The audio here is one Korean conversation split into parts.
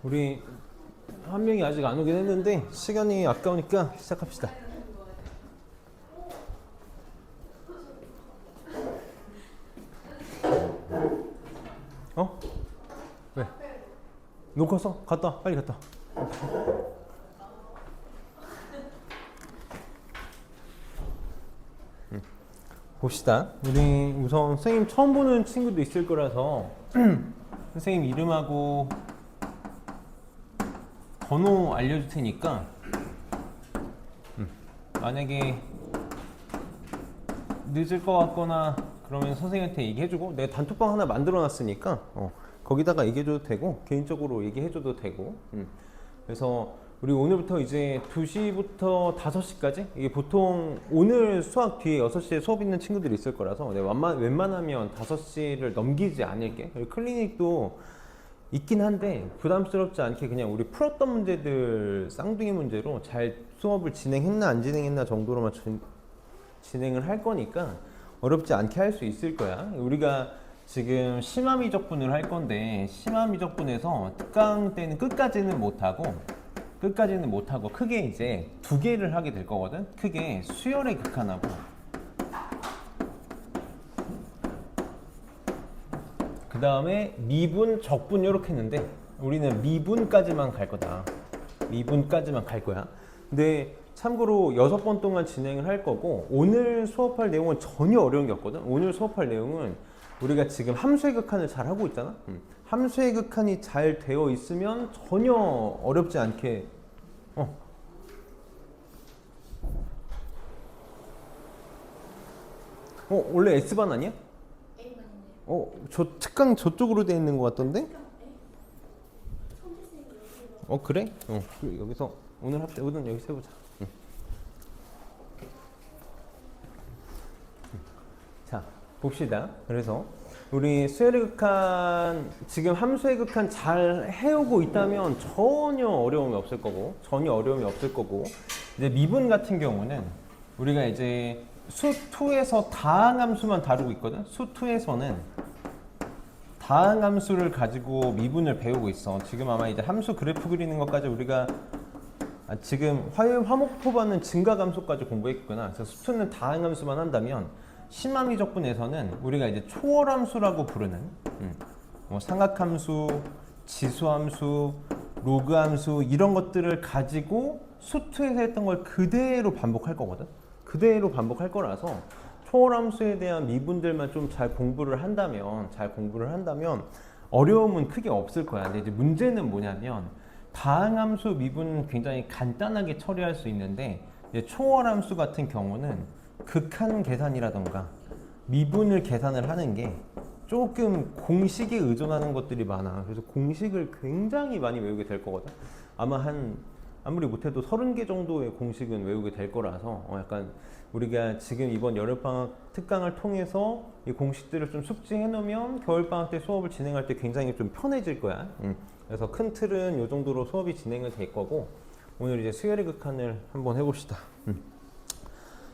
우리 한 명이 아직 안 오긴 했는데 시간이 아까우니까 시작합시다. 어? 왜? 놓고서? 갔다 와. 빨리 갔다 와. 봅시다. 우리 우선 선생님 처음 보는 친구도 있을 거라서 선생님 이름하고 번호 알려줄 테니까 만약에 늦을 것 같거나 그러면 선생님한테 얘기해주고, 내가 단톡방 하나 만들어 놨으니까 거기다가 얘기해줘도 되고 개인적으로 얘기해줘도 되고. 그래서 우리 오늘부터 이제 2시부터 5시까지, 이게 보통 오늘 수학 뒤에 6시에 수업 있는 친구들이 있을 거라서 내가 웬만하면 5시를 넘기지 않을게. 클리닉도 있긴 한데 부담스럽지 않게 그냥 우리 풀었던 문제들 쌍둥이 문제로 잘 수업을 진행했나 안 진행했나 정도로만 진행을 할 거니까 어렵지 않게 할 수 있을 거야. 우리가 지금 심화미적분을 할 건데 심화미적분에서 특강 때는 끝까지는 못하고 크게 이제 2개를 하게 될 거거든. 크게 수열의 극한하고 그 다음에 미분, 적분 이렇게 했는데 우리는 미분까지만 갈 거다. 미분까지만 갈 거야. 근데 참고로 6번 동안 진행을 할 거고, 오늘 수업할 내용은 전혀 어려운 게 없거든. 오늘 수업할 내용은 우리가 지금 함수의 극한을 잘 하고 있잖아. 함수의 극한이 잘 되어 있으면 전혀 어렵지 않게 원래 S반 아니야? 저 특강 저쪽으로 돼 있는 것 같던데? 그래? 여기서 오늘 합시다. 오늘 여기서 해보자. 자, 봅시다. 그래서 우리 수열의 극한, 지금 함수의 극한 잘 해오고 있다면 전혀 어려움이 없을 거고, 이제 미분 같은 경우는 우리가 이제 수2에서 다항함수만 다루고 있거든. 수2에서는 다항함수를 가지고 미분을 배우고 있어. 지금 아마 이제 함수 그래프 그리는 것까지 우리가 지금 화목토반은 증가함수까지 공부했구나. 그래서 수2는 다항함수만 한다면 심화미적분에서는 우리가 이제 초월함수라고 부르는 뭐 상악함수, 지수함수, 로그함수 이런 것들을 가지고 수2에서 했던 걸 그대로 반복할 거거든. 그대로 반복할 거라서 초월함수에 대한 미분들만 좀 잘 공부를 한다면 어려움은 크게 없을 거야. 근데 이제 문제는 뭐냐면 다항함수 미분은 굉장히 간단하게 처리할 수 있는데 이제 초월함수 같은 경우는 극한 계산이라던가 미분을 계산을 하는 게 조금 공식에 의존하는 것들이 많아. 그래서 공식을 굉장히 많이 외우게 될 거거든. 아마 아무리 못해도 30개 정도의 공식은 외우게 될 거라서 약간 우리가 지금 이번 여름방학 특강을 통해서 이 공식들을 좀 숙지해 놓으면 겨울방학 때 수업을 진행할 때 굉장히 좀 편해질 거야. 그래서 큰 틀은 이 정도로 수업이 진행을 될 거고, 오늘 이제 수열의 극한을 한번 해봅시다. 자,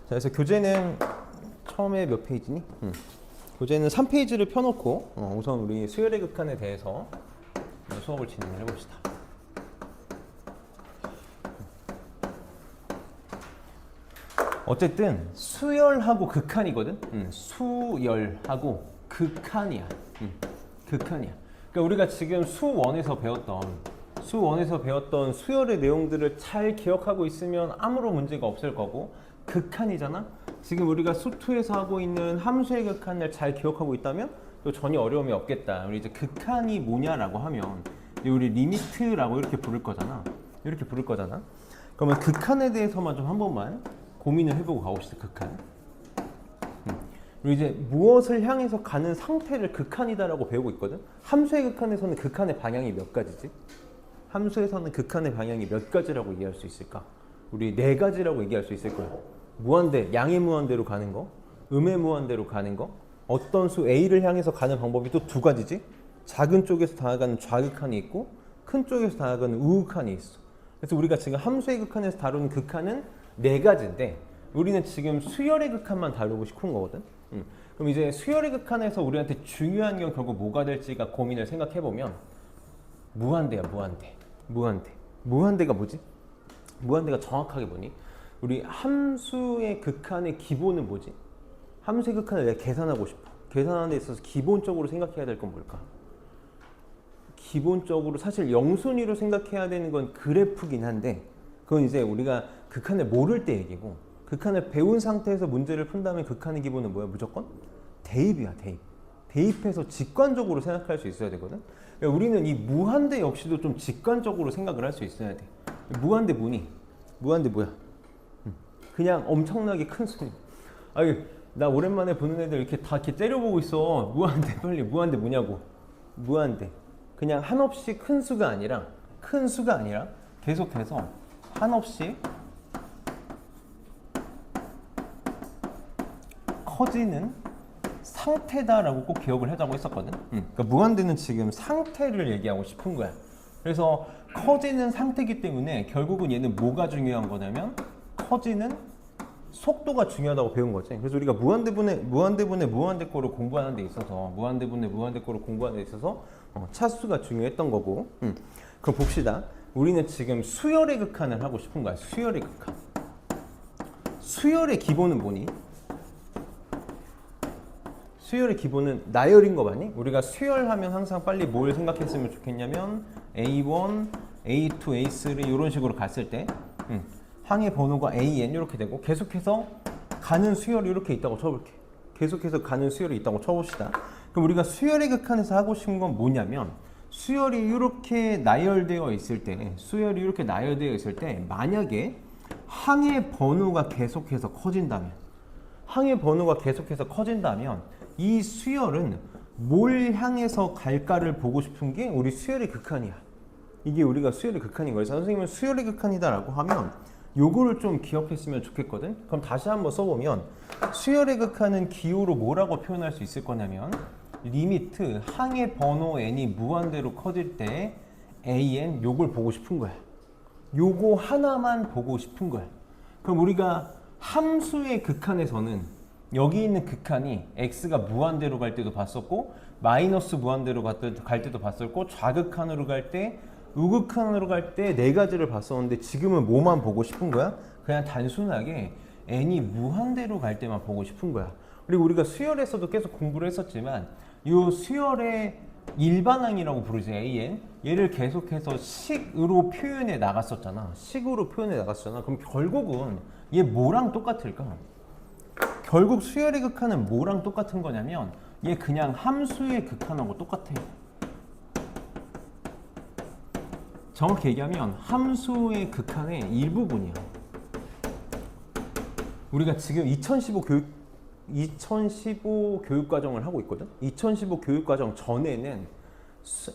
그래서 교재는 처음에 몇 페이지니? 교재는 3페이지를 펴놓고 우선 우리 수열의 극한에 대해서 수업을 진행을 해봅시다. 어쨌든 수열하고 극한이거든. 수열하고 극한이야. 극한이야. 그러니까 우리가 지금 수1에서 배웠던 수열의 내용들을 잘 기억하고 있으면 아무런 문제가 없을 거고, 극한이잖아. 지금 우리가 수2에서 하고 있는 함수의 극한을 잘 기억하고 있다면 또 전혀 어려움이 없겠다. 우리 이제 극한이 뭐냐라고 하면 우리 리미트라고 이렇게 부를 거잖아. 그러면 극한에 대해서만 좀 한 번만 고민을 해보고 가봅시다. 극한. 그리고 이제 무엇을 향해서 가는 상태를 극한이다라고 배우고 있거든. 함수의 극한에서는 극한의 방향이 몇 가지지? 함수에서는 극한의 방향이 몇 가지라고 얘기할 수 있을까? 우리 4가지라고 얘기할 수 있을 거야. 무한대, 양의 무한대로 가는 거, 음의 무한대로 가는 거, 어떤 수 A를 향해서 가는 방법이 또 2가지지. 작은 쪽에서 다가가는 좌극한이 있고 큰 쪽에서 다가가는 우극한이 있어. 그래서 우리가 지금 함수의 극한에서 다루는 극한은 4가지인데 우리는 지금 수열의 극한만 다루고 싶은 거거든. 그럼 이제 수열의 극한에서 우리한테 중요한 게 결국 뭐가 될지가 고민을 생각해 보면, 무한대야, 무한대. 무한대. 무한대가 뭐지? 무한대가 정확하게 뭐니? 우리 함수의 극한의 기본은 뭐지? 함수의 극한을 내가 계산하고 싶어. 계산하는 데 있어서 기본적으로 생각해야 될 건 뭘까? 기본적으로 사실 영순위로 생각해야 되는 건 그래프긴 한데 그건 이제 우리가 극한을 모를 때 얘기고 극한을 배운 상태에서 문제를 푼다면 극한의 기본은 뭐야? 무조건 대입이야, 대입. 대입해서 직관적으로 생각할 수 있어야 되거든. 그러니까 우리는 이 무한대 역시도 좀 직관적으로 생각을 할 수 있어야 돼. 무한대 뭐니? 무한대 뭐야? 그냥 엄청나게 큰 수니. 아니, 나 오랜만에 보는 애들 이렇게 다 이렇게 째려보고 있어. 무한대 빨리. 무한대 뭐냐고. 무한대. 그냥 한없이 큰 수가 아니라 계속해서 한없이 커지는 상태다라고 꼭 기억을 해달라고 했었거든. 그러니까 무한대는 지금 상태를 얘기하고 싶은 거야. 그래서 커지는 상태이기 때문에 결국은 얘는 뭐가 중요한 거냐면 커지는 속도가 중요하다고 배운 거지. 그래서 우리가 무한대분의 무한대꼴을 공부하는 데 있어서 무한대꼴을 공부하는 데 있어서 차수가 중요했던 거고. 그럼 봅시다. 우리는 지금 수열의 극한을 하고 싶은 거야. 수열의 극한. 수열의 기본은 뭐니? 수열의 기본은 나열인 거 맞니? 우리가 수열하면 항상 빨리 뭘 생각했으면 좋겠냐면 A1, A2, A3 이런 식으로 갔을 때 항의 번호가 AN 이렇게 되고 계속해서 가는 수열이 이렇게 있다고 쳐볼게. 계속해서 가는 수열이 있다고 쳐봅시다. 그럼 우리가 수열의 극한에서 하고 싶은 건 뭐냐면 수열이 이렇게 나열되어 있을 때 만약에 항의 번호가 계속해서 커진다면 이 수열은 뭘 향해서 갈까를 보고 싶은 게 우리 수열의 극한이야. 이게 우리가 수열의 극한인 거예요. 선생님은 수열의 극한이다라고 하면 요거를 좀 기억했으면 좋겠거든. 그럼 다시 한번 써보면 수열의 극한은 기호로 뭐라고 표현할 수 있을 거냐면 리미트 항의 번호 n이 무한대로 커질 때 an 요걸 보고 싶은 거야. 요거 하나만 보고 싶은 거야. 그럼 우리가 함수의 극한에서는 여기 있는 극한이 x가 무한대로 갈 때도 봤었고 마이너스 무한대로 갈 때도 봤었고 좌극한으로 갈 때 우극한으로 갈 때 네 가지를 봤었는데 지금은 뭐만 보고 싶은 거야? 그냥 단순하게 n이 무한대로 갈 때만 보고 싶은 거야. 그리고 우리가 수열에서도 계속 공부를 했었지만 이 수열의 일반항이라고 부르지 an 얘를 계속해서 식으로 표현해 나갔었잖아. 그럼 결국은 얘 뭐랑 똑같을까? 결국 수열의 극한은 뭐랑 똑같은 거냐면 얘 그냥 함수의 극한하고 똑같아. 정확히 얘기하면 함수의 극한의 일부분이야. 우리가 지금 2015 교육과정을 하고 있거든. 2015 교육과정 전에는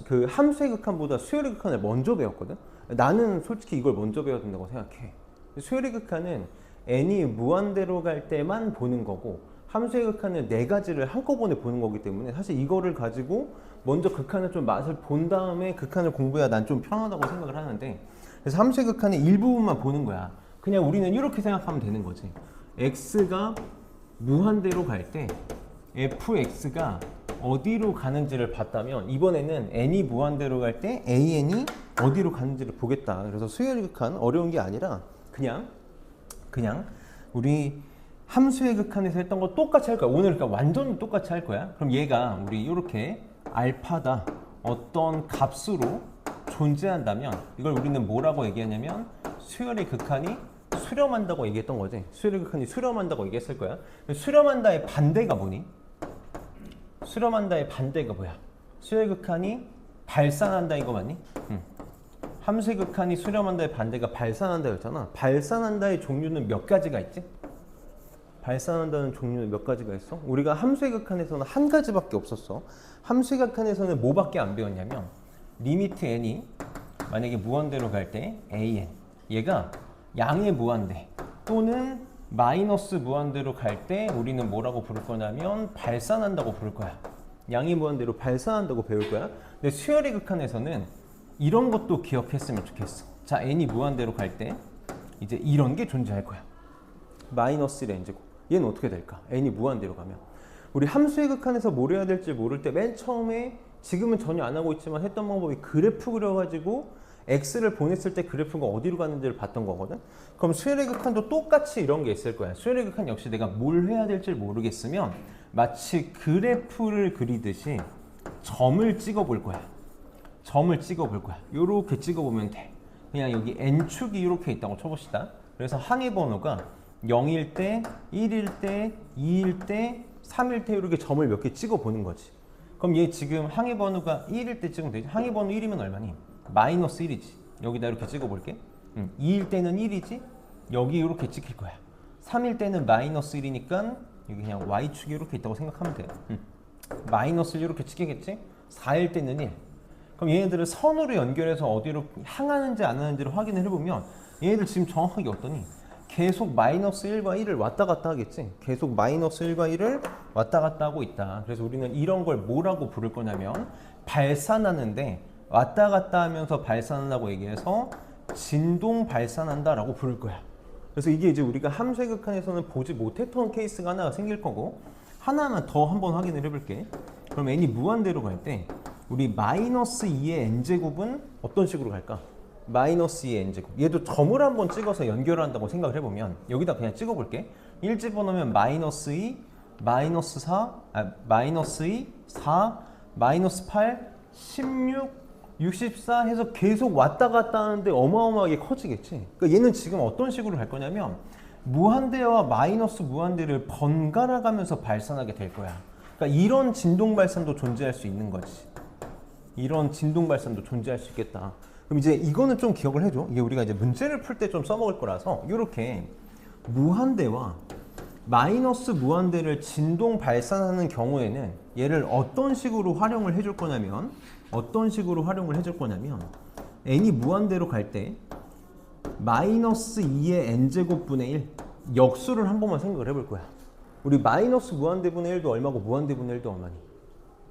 그 함수의 극한보다 수열의 극한을 먼저 배웠거든. 나는 솔직히 이걸 먼저 배워야 된다고 생각해. 수열의 극한은 n이 무한대로 갈 때만 보는 거고 함수의 극한은 네 가지를 한꺼번에 보는 거기 때문에 사실 이거를 가지고 먼저 극한을 좀 맛을 본 다음에 극한을 공부해야 난 좀 편하다고 생각을 하는데 그래서 함수의 극한의 일부분만 보는 거야. 그냥 우리는 이렇게 생각하면 되는 거지. x가 무한대로 갈 때 fx가 어디로 가는지를 봤다면 이번에는 n이 무한대로 갈 때 an이 어디로 가는지를 보겠다. 그래서 수열의 극한 어려운 게 아니라 그냥 우리 함수의 극한에서 했던 거 똑같이 할 거야. 오늘 그러니까 완전히 똑같이 할 거야. 그럼 얘가 우리 이렇게 알파다 어떤 값으로 존재한다면 이걸 우리는 뭐라고 얘기하냐면 수열의 극한이 수렴한다고 얘기했던 거지. 수열의 극한이 수렴한다고 얘기했을 거야. 수렴한다의 반대가 뭐니? 수렴한다의 반대가 뭐야? 수열의 극한이 발산한다 이거 맞니? 함수의 극한이 수렴한다의 반대가 발산한다였잖아. 발산한다의 종류는 몇 가지가 있지? 발산한다는 종류는 몇 가지가 있어? 우리가 함수의 극한에서는 한 가지밖에 없었어. 함수의 극한에서는 뭐밖에 안 배웠냐면 리미트 n이 만약에 무한대로 갈 때 an 얘가 양의 무한대 또는 마이너스 무한대로 갈 때 우리는 뭐라고 부를 거냐면 발산한다고 부를 거야. 양의 무한대로 발산한다고 배울 거야. 근데 수열의 극한에서는 이런 것도 기억했으면 좋겠어. 자, n이 무한대로 갈 때 이제 이런 게 존재할 거야. 마이너스 1의 n제곱. 얘는 어떻게 될까? n이 무한대로 가면. 우리 함수의 극한에서 뭘 해야 될지 모를 때 맨 처음에 지금은 전혀 안 하고 있지만 했던 방법이 그래프 그려가지고 x를 보냈을 때 그래프가 어디로 가는지를 봤던 거거든. 그럼 수열의 극한도 똑같이 이런 게 있을 거야. 수열의 극한 역시 내가 뭘 해야 될지 모르겠으면 마치 그래프를 그리듯이 점을 찍어 볼 거야. 점을 찍어 볼 거야. 요렇게 찍어 보면 돼. 그냥 여기 n축이 이렇게 있다고 쳐봅시다. 그래서 항해 번호가 0일 때, 1일 때, 2일 때, 3일 때 이렇게 점을 몇 개 찍어 보는 거지. 그럼 얘 지금 항해 번호가 1일 때 찍으면 되지. 항해 번호 1이면 얼마니? 마이너스 1이지. 여기다 이렇게 찍어 볼게. 2일 때는 1이지. 여기 이렇게 찍힐 거야. 3일 때는 마이너스 1이니까 여기 그냥 y축이 이렇게 있다고 생각하면 돼. 마이너스를 이렇게 찍히겠지. 4일 때는 1. 그럼 얘네들을 선으로 연결해서 어디로 향하는지 안 하는지를 확인을 해보면 얘네들 지금 정확하게 어떠니? 계속 마이너스 1과 1을 왔다 갔다 하겠지. 계속 마이너스 1과 1을 왔다 갔다 하고 있다. 그래서 우리는 이런 걸 뭐라고 부를 거냐면 발산하는데 왔다 갔다 하면서 발산한다고 얘기해서 진동 발산한다 라고 부를 거야. 그래서 이게 이제 우리가 함수의 극한에서는 보지 못했던 케이스가 하나 생길 거고, 하나만 더 한번 확인을 해볼게. 그럼 n이 무한대로 갈 때 우리 마이너스 2의 n제곱은 어떤 식으로 갈까? 마이너스 2의 n제곱. 얘도 점을 한번 찍어서 연결한다고 생각을 해보면 여기다 그냥 찍어볼게. 1 집어넣으면 마이너스 2, 마이너스 4, 마이너스 2, 4, 마이너스 8, 16, 64 해서 계속 왔다 갔다 하는데 어마어마하게 커지겠지. 그러니까 얘는 지금 어떤 식으로 갈 거냐면 무한대와 마이너스 무한대를 번갈아 가면서 발산하게 될 거야. 그러니까 이런 진동 발산도 존재할 수 있는 거지. 이런 진동 발산도 존재할 수 있겠다. 그럼 이제 이거는 좀 기억을 해줘. 이게 우리가 이제 문제를 풀 때 좀 써먹을 거라서 이렇게 무한대와 마이너스 무한대를 진동 발산하는 경우에는 얘를 어떤 식으로 활용을 해줄 거냐면 n이 무한대로 갈 때 마이너스 2의 n제곱분의 1 역수를 한 번만 생각을 해볼 거야. 우리 마이너스 무한대분의 1도 얼마고 무한대분의 1도 얼마니?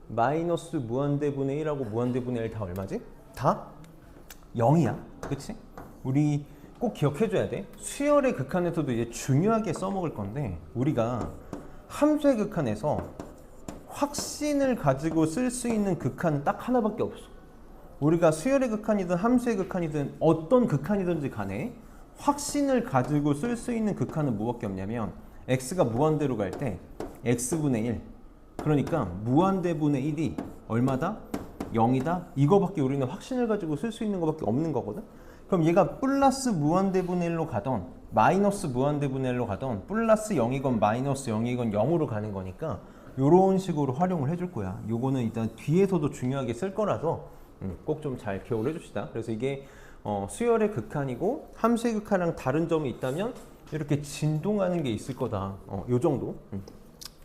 마이너스 무한대분의 1하고 무한대분의 1 다 얼마지? 다 0이야. 그치? 우리 꼭 기억해줘야 돼. 수열의 극한에서도 이제 중요하게 써먹을 건데 우리가 함수의 극한에서 확신을 가지고 쓸 수 있는 극한은 딱 하나밖에 없어. 우리가 수열의 극한이든 함수의 극한이든 어떤 극한이든지 간에 확신을 가지고 쓸 수 있는 극한은 뭐밖에 없냐면 x가 무한대로 갈 때 x분의 1, 그러니까 무한대분의 1이 얼마다? 0이다? 이거밖에 우리는 확신을 가지고 쓸 수 있는 거밖에 없는 거거든. 그럼 얘가 플러스 무한대분의 1로 가던 마이너스 무한대분의 1로 가던 플러스 0이건 마이너스 0이건 0으로 가는 거니까 이런 식으로 활용을 해줄 거야. 요거는 일단 뒤에서도 중요하게 쓸 거라서 꼭 좀 잘 기억을 해줍시다. 그래서 이게 수열의 극한이고 함수의 극한이랑 다른 점이 있다면 이렇게 진동하는 게 있을 거다. 요 정도.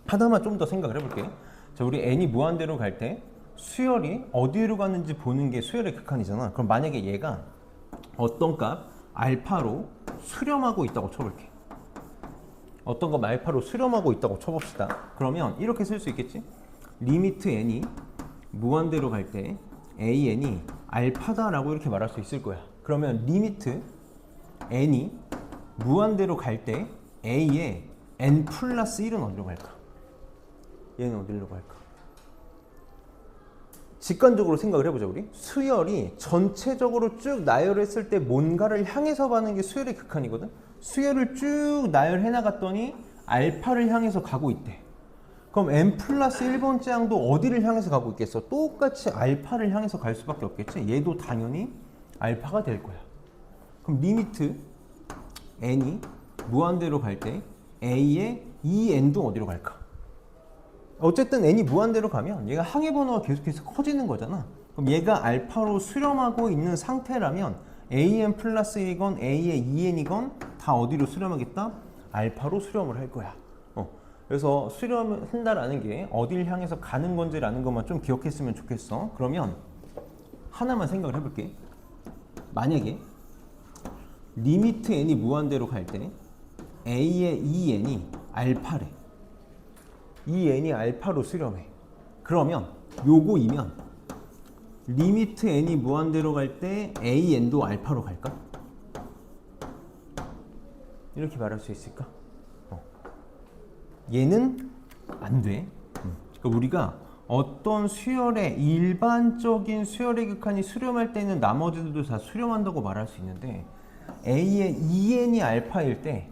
하나만 좀 더 생각을 해볼게. 자, 우리 n이 무한대로 갈 때 수열이 어디로 가는지 보는 게 수열의 극한이잖아. 그럼 만약에 얘가 어떤 값 알파로 수렴하고 있다고 쳐볼게. 어떤 값 알파로 수렴하고 있다고 쳐봅시다. 그러면 이렇게 쓸 수 있겠지? 리미트 n이 무한대로 갈 때 an이 알파다라고 이렇게 말할 수 있을 거야. 그러면 리미트 n이 무한대로 갈 때 a의 n 플러스 1은 어디로 갈까? 얘는 어디로 갈까? 직관적으로 생각을 해보자. 우리 수열이 전체적으로 쭉 나열했을 때 뭔가를 향해서 가는 게 수열의 극한이거든. 수열을 쭉 나열해 나갔더니 알파를 향해서 가고 있대. 그럼 n 플러스 1번째 항도 어디를 향해서 가고 있겠어? 똑같이 알파를 향해서 갈 수밖에 없겠지. 얘도 당연히 알파가 될 거야. 그럼 리미트 n이 무한대로 갈 때 a의 이 n도 어디로 갈까? 어쨌든 n이 무한대로 가면 얘가 항해 번호가 계속해서 커지는 거잖아. 그럼 얘가 알파로 수렴하고 있는 상태라면 an 플러스 1이건 a의 2n이건 다 어디로 수렴하겠다? 알파로 수렴을 할 거야. 그래서 수렴을 한다라는 게 어딜 향해서 가는 건지라는 것만 좀 기억했으면 좋겠어. 그러면 하나만 생각을 해볼게. 만약에 리미트 n이 무한대로 갈 때 a의 2n이 알파래. 이 n이 알파로 수렴해. 그러면 요거이면 리미트 n이 무한대로 갈 때 an도 알파로 갈까? 이렇게 말할 수 있을까? 얘는 안 돼. 그러니까 우리가 어떤 수열의 일반적인 수열의 극한이 수렴할 때는 나머지들도 다 수렴한다고 말할 수 있는데 A의 2n이 알파일 때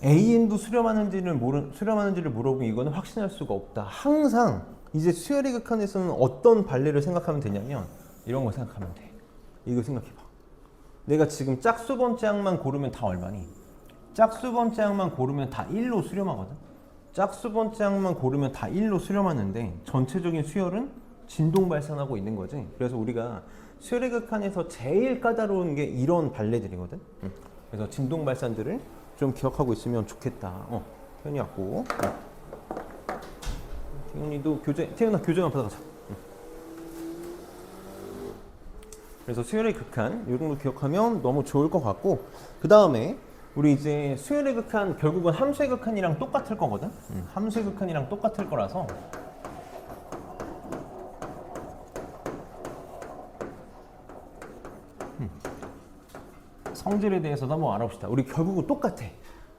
AN도 수렴하는지를 물어보면 이거는 확신할 수가 없다. 항상 이제 수열의 극한에서는 어떤 발레를 생각하면 되냐면 이런 거 생각하면 돼. 이거 생각해봐. 내가 지금 짝수 번째 항만 고르면 다 얼마니? 짝수 번째 항만 고르면 다 1로 수렴하거든. 짝수 번째 항만 고르면 다 1로 수렴하는데 전체적인 수열은 진동 발산하고 있는 거지. 그래서 우리가 수열의 극한에서 제일 까다로운 게 이런 발레들이거든. 그래서 진동 발산들을 좀 기억하고 있으면 좋겠다. 태연이 왔고. 태연이도 태연아 교재만 받아가자. 그래서 수열의 극한 이 정도 기억하면 너무 좋을 것 같고, 그 다음에 우리 이제 수열의 극한 결국은 함수의 극한이랑 똑같을 거거든. 함수의 극한이랑 똑같을 거라서 성질에 대해서도 한번 알아봅시다. 우리 결국은 똑같아.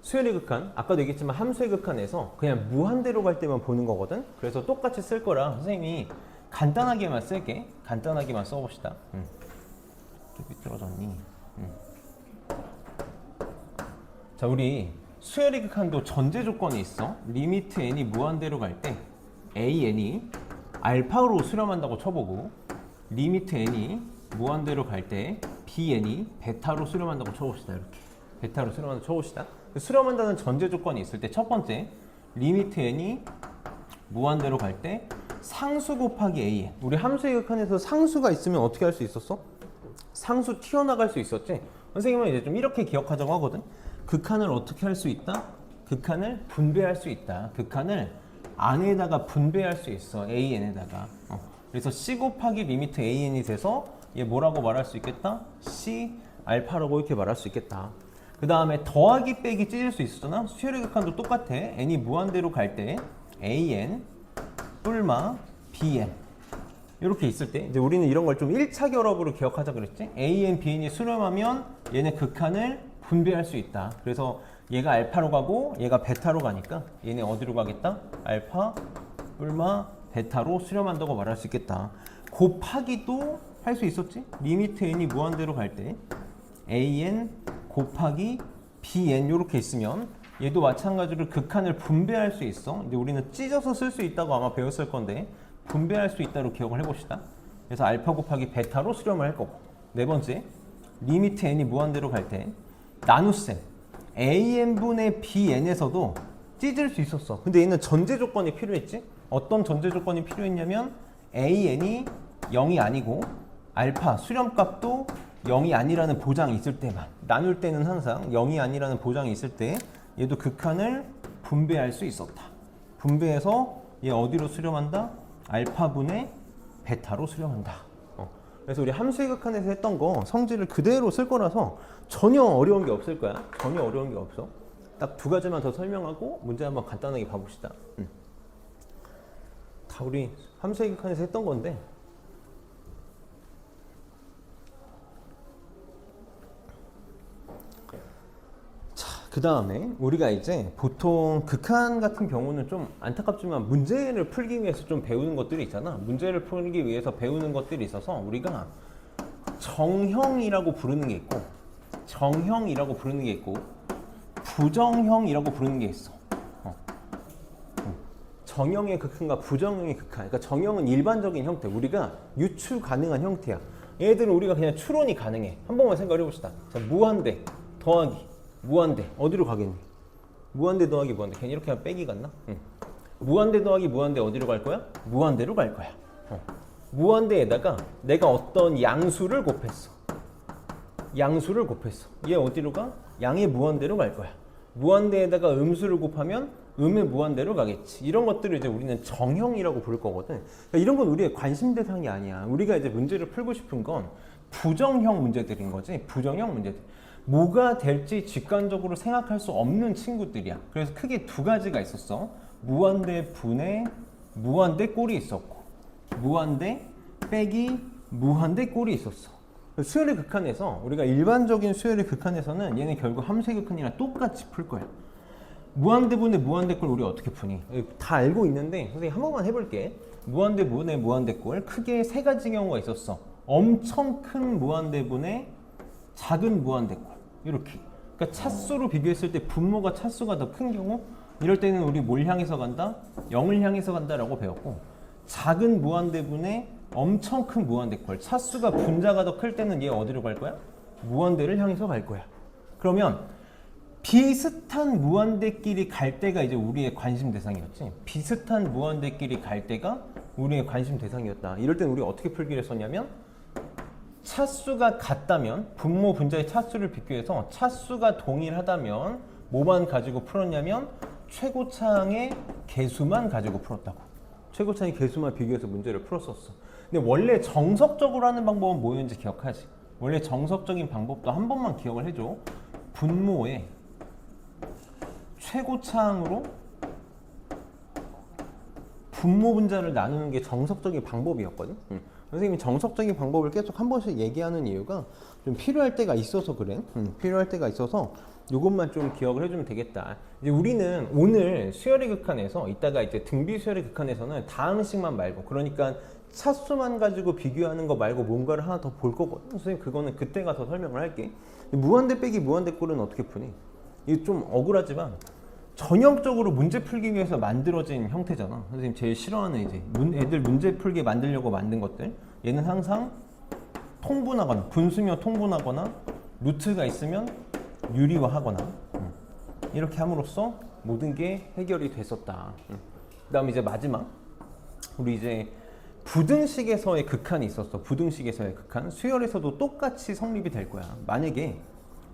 수열의 극한, 아까도 얘기했지만 함수의 극한에서 그냥 무한대로 갈 때만 보는 거거든. 그래서 똑같이 쓸 거라 선생님이 간단하게만 쓸게. 간단하게만 써봅시다. 좀 삐뚤어졌니? 자, 우리 수열의 극한도 전제 조건이 있어. 리미트 n이 무한대로 갈 때 an이 알파로 수렴한다고 쳐보고, 리미트 n이 무한대로 갈 때 bn이 베타로 수렴한다고 쳐봅시다. 이렇게 베타로 수렴한다고 쳐봅시다. 수렴한다는 전제 조건이 있을 때 첫 번째, 리미트 n이 무한대로 갈 때 상수 곱하기 an. 우리 함수의 극한에서 상수가 있으면 어떻게 할 수 있었어? 상수 튀어나갈 수 있었지. 선생님은 이제 좀 이렇게 기억하자고 하거든. 극한을 어떻게 할 수 있다? 극한을 분배할 수 있다. 극한을 안에다가 분배할 수 있어. an에다가. 그래서 c 곱하기 리미트 an이 돼서 얘 뭐라고 말할 수 있겠다? c 알파라고 이렇게 말할 수 있겠다. 그 다음에 더하기 빼기 찢을 수 있었잖아. 수열의 극한도 똑같아. n이 무한대로 갈 때 an 뿔마 bn 이렇게 있을 때 이제 우리는 이런 걸 좀 1차 결합으로 기억하자 그랬지. an, bn이 수렴하면 얘네 극한을 분배할 수 있다. 그래서 얘가 알파로 가고 얘가 베타로 가니까 얘네 어디로 가겠다? 알파 뿔마 베타로 수렴한다고 말할 수 있겠다. 곱하기도 할 수 있었지. 리미트 n이 무한대로 갈 때 an 곱하기 bn 이렇게 있으면 얘도 마찬가지로 극한을 분배할 수 있어. 근데 우리는 찢어서 쓸 수 있다고 아마 배웠을 건데 분배할 수 있다고 기억을 해봅시다. 그래서 알파 곱하기 베타로 수렴을 할 거고, 네 번째, 리미트 n이 무한대로 갈 때 나눗셈 an분의 bn에서도 찢을 수 있었어. 근데 얘는 전제 조건이 필요했지. 어떤 전제 조건이 필요했냐면 an이 0이 아니고 알파 수렴값도 0이 아니라는 보장이 있을 때만. 나눌 때는 항상 0이 아니라는 보장이 있을 때 얘도 극한을 분배할 수 있었다. 분배해서 얘 어디로 수렴한다? 알파분의 베타로 수렴한다. 그래서 우리 함수의 극한에서 했던 거 성질을 그대로 쓸 거라서 전혀 어려운 게 없을 거야. 전혀 어려운 게 없어. 딱 두 가지만 더 설명하고 문제 한번 간단하게 봐봅시다. 다 우리 함수의 극한에서 했던 건데, 그 다음에 우리가 이제 보통 극한 같은 경우는 좀 안타깝지만 문제를 풀기 위해서 좀 배우는 것들이 있잖아. 문제를 풀기 위해서 배우는 것들이 있어서 우리가 정형이라고 부르는 게 있고, 정형이라고 부르는 게 있고, 부정형이라고 부르는 게 있어. 정형의 극한과 부정형의 극한. 그러니까 정형은 일반적인 형태, 우리가 유추 가능한 형태야. 얘들은 우리가 그냥 추론이 가능해. 한 번만 생각해 봅시다. 자, 무한대 더하기 무한대 어디로 가겠니? 무한대 더하기 무한대. 괜히 이렇게 하면 빼기 같나? 무한대 더하기 무한대 어디로 갈 거야? 무한대로 갈 거야. 무한대에다가 내가 어떤 양수를 곱했어. 양수를 곱했어. 얘 어디로 가? 양의 무한대로 갈 거야. 무한대에다가 음수를 곱하면 음의 무한대로 가겠지. 이런 것들을 이제 우리는 정형이라고 부를 거거든. 그러니까 이런 건 우리의 관심 대상이 아니야. 우리가 이제 문제를 풀고 싶은 건 부정형 문제들인 거지. 부정형 문제들. 뭐가 될지 직관적으로 생각할 수 없는 친구들이야. 그래서 크게 두 가지가 있었어. 무한대 분의 무한대 꼴이 있었고, 무한대 빼기 무한대 꼴이 있었어. 수열의 극한에서 우리가 일반적인 수열의 극한에서는 얘는 결국 함수의 극한이랑 똑같이 풀 거야. 무한대분의 무한대꼴 우리 어떻게 푸니? 다 알고 있는데 선생님 한 번만 해볼게. 무한대분의 무한대꼴 크게 세 가지 경우가 있었어. 엄청 큰 무한대분의 작은 무한대꼴 이렇게. 그러니까 차수로 비교했을 때 분모가 차수가 더 큰 경우 이럴 때는 우리 뭘 향해서 간다? 0을 향해서 간다라고 배웠고, 작은 무한대분의 엄청 큰 무한대꼴 차수가 분자가 더 클 때는 얘 어디로 갈 거야? 무한대를 향해서 갈 거야. 그러면 비슷한 무한대끼리 갈 때가 이제 우리의 관심 대상이었지. 비슷한 무한대끼리 갈 때가 우리의 관심 대상이었다. 이럴 때는 우리 어떻게 풀기를 썼냐면 차수가 같다면 분모 분자의 차수를 비교해서 차수가 동일하다면 뭐만 가지고 풀었냐면 최고차항의 개수만 가지고 풀었다고. 최고차항의 개수만 비교해서 문제를 풀었었어. 근데 원래 정석적으로 하는 방법은 뭐였는지 기억하지? 원래 정석적인 방법도 한 번만 기억을 해줘. 분모에 최고차항으로 분모 분자를 나누는 게 정석적인 방법이었거든. 선생님이 정석적인 방법을 계속 한 번씩 얘기하는 이유가 좀 필요할 때가 있어서 그래. 필요할 때가 있어서 이것만 좀 기억을 해주면 되겠다. 이제 우리는 오늘 수열의 극한에서 이따가 이제 등비 수열의 극한에서는 다항식만 말고, 그러니까 차수만 가지고 비교하는 거 말고 뭔가를 하나 더 볼 거거든. 선생님 그거는 그때 가서 설명을 할게. 무한대 빼기 무한대꼴은 어떻게 푸니? 이게 좀 억울하지만 전형적으로 문제 풀기 위해서 만들어진 형태잖아. 선생님 제일 싫어하는 이제 애들 문제 풀기 만들려고 만든 것들. 얘는 항상 통분하거나 분수며 통분하거나 루트가 있으면 유리화하거나 이렇게 함으로써 모든 게 해결이 됐었다. 그다음 이제 마지막 우리 이제 부등식에서의 극한이 있었어. 부등식에서의 극한. 수열에서도 똑같이 성립이 될 거야. 만약에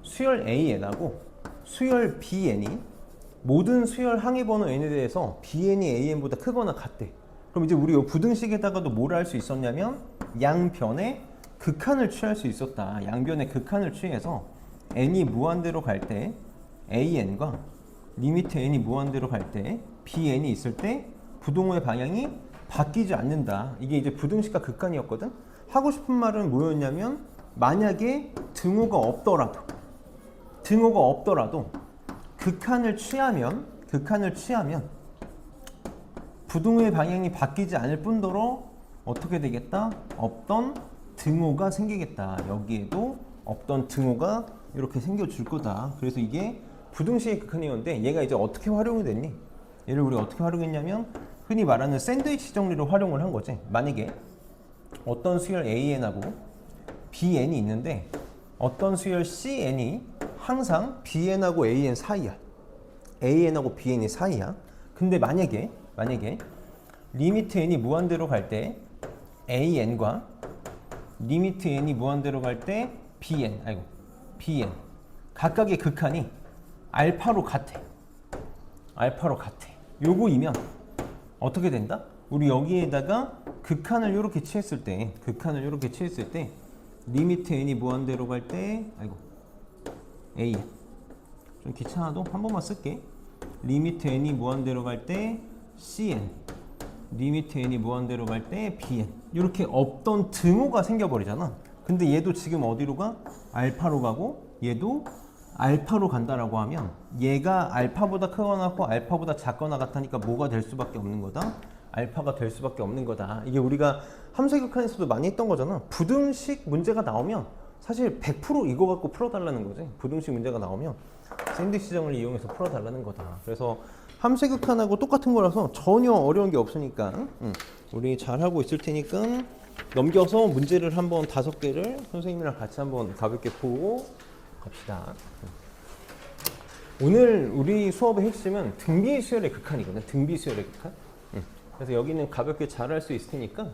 수열 AN하고 수열 BN이 모든 수열 항해번호 n에 대해서 BN이 AN보다 크거나 같대. 그럼 이제 우리 이 부등식에다가도 뭘 할 수 있었냐면 양변의 극한을 취할 수 있었다. 양변의 극한을 취해서 n이 무한대로 갈 때 AN과 리미트 n이 무한대로 갈 때 BN이 있을 때 부동호의 방향이 바뀌지 않는다. 이게 이제 부등식과 극한이었거든. 하고 싶은 말은 뭐였냐면 만약에 등호가 없더라도 극한을 취하면 부등호의 방향이 바뀌지 않을 뿐더러 어떻게 되겠다? 없던 등호가 생기겠다. 여기에도 없던 등호가 이렇게 생겨줄 거다. 그래서 이게 부등식의 극한이었는데 얘가 이제 어떻게 활용이 됐니? 얘를 우리 어떻게 활용했냐면 흔히 말하는 샌드위치 정리로 활용을 한 거지. 만약에 어떤 수열 AN하고 BN이 있는데 어떤 수열 CN이 항상 BN하고 AN 사이야. AN하고 BN이 사이야. 근데 만약에 리미트 n이 무한대로 갈 때 AN과 리미트 n이 무한대로 갈 때 BN 각각의 극한이 알파로 같아. 요거이면 어떻게 된다? 우리 여기에다가 극한을 이렇게 취했을 때 리미트 n이 무한대로 갈 때 AN 좀 귀찮아도 한 번만 쓸게. 리미트 n이 무한대로 갈 때 CN, 리미트 n이 무한대로 갈 때 BN. 이렇게 없던 등호가 생겨버리잖아. 근데 얘도 지금 어디로 가? 알파로 가고 얘도 알파로 간다라고 하면 얘가 알파보다 크거나 같고 알파보다 작거나 같으니까 뭐가 될 수밖에 없는 거다? 알파가 될 수밖에 없는 거다. 이게 우리가 함수의 극한에서도 많이 했던 거잖아. 부등식 문제가 나오면 사실 100% 이거 갖고 풀어달라는 거지. 부등식 문제가 나오면 샌드위치 정을 이용해서 풀어달라는 거다. 그래서 함수의 극한하고 똑같은 거라서 전혀 어려운 게 없으니까 우리 잘하고 있을 테니까 넘겨서 문제를 한번 5개를 선생님이랑 같이 한번 가볍게 보고 갑시다. 오늘 우리 수업의 핵심은 등비수열의 극한이거든. 등비수열의 극한. 그래서 여기는 가볍게 잘할 수 있을 테니까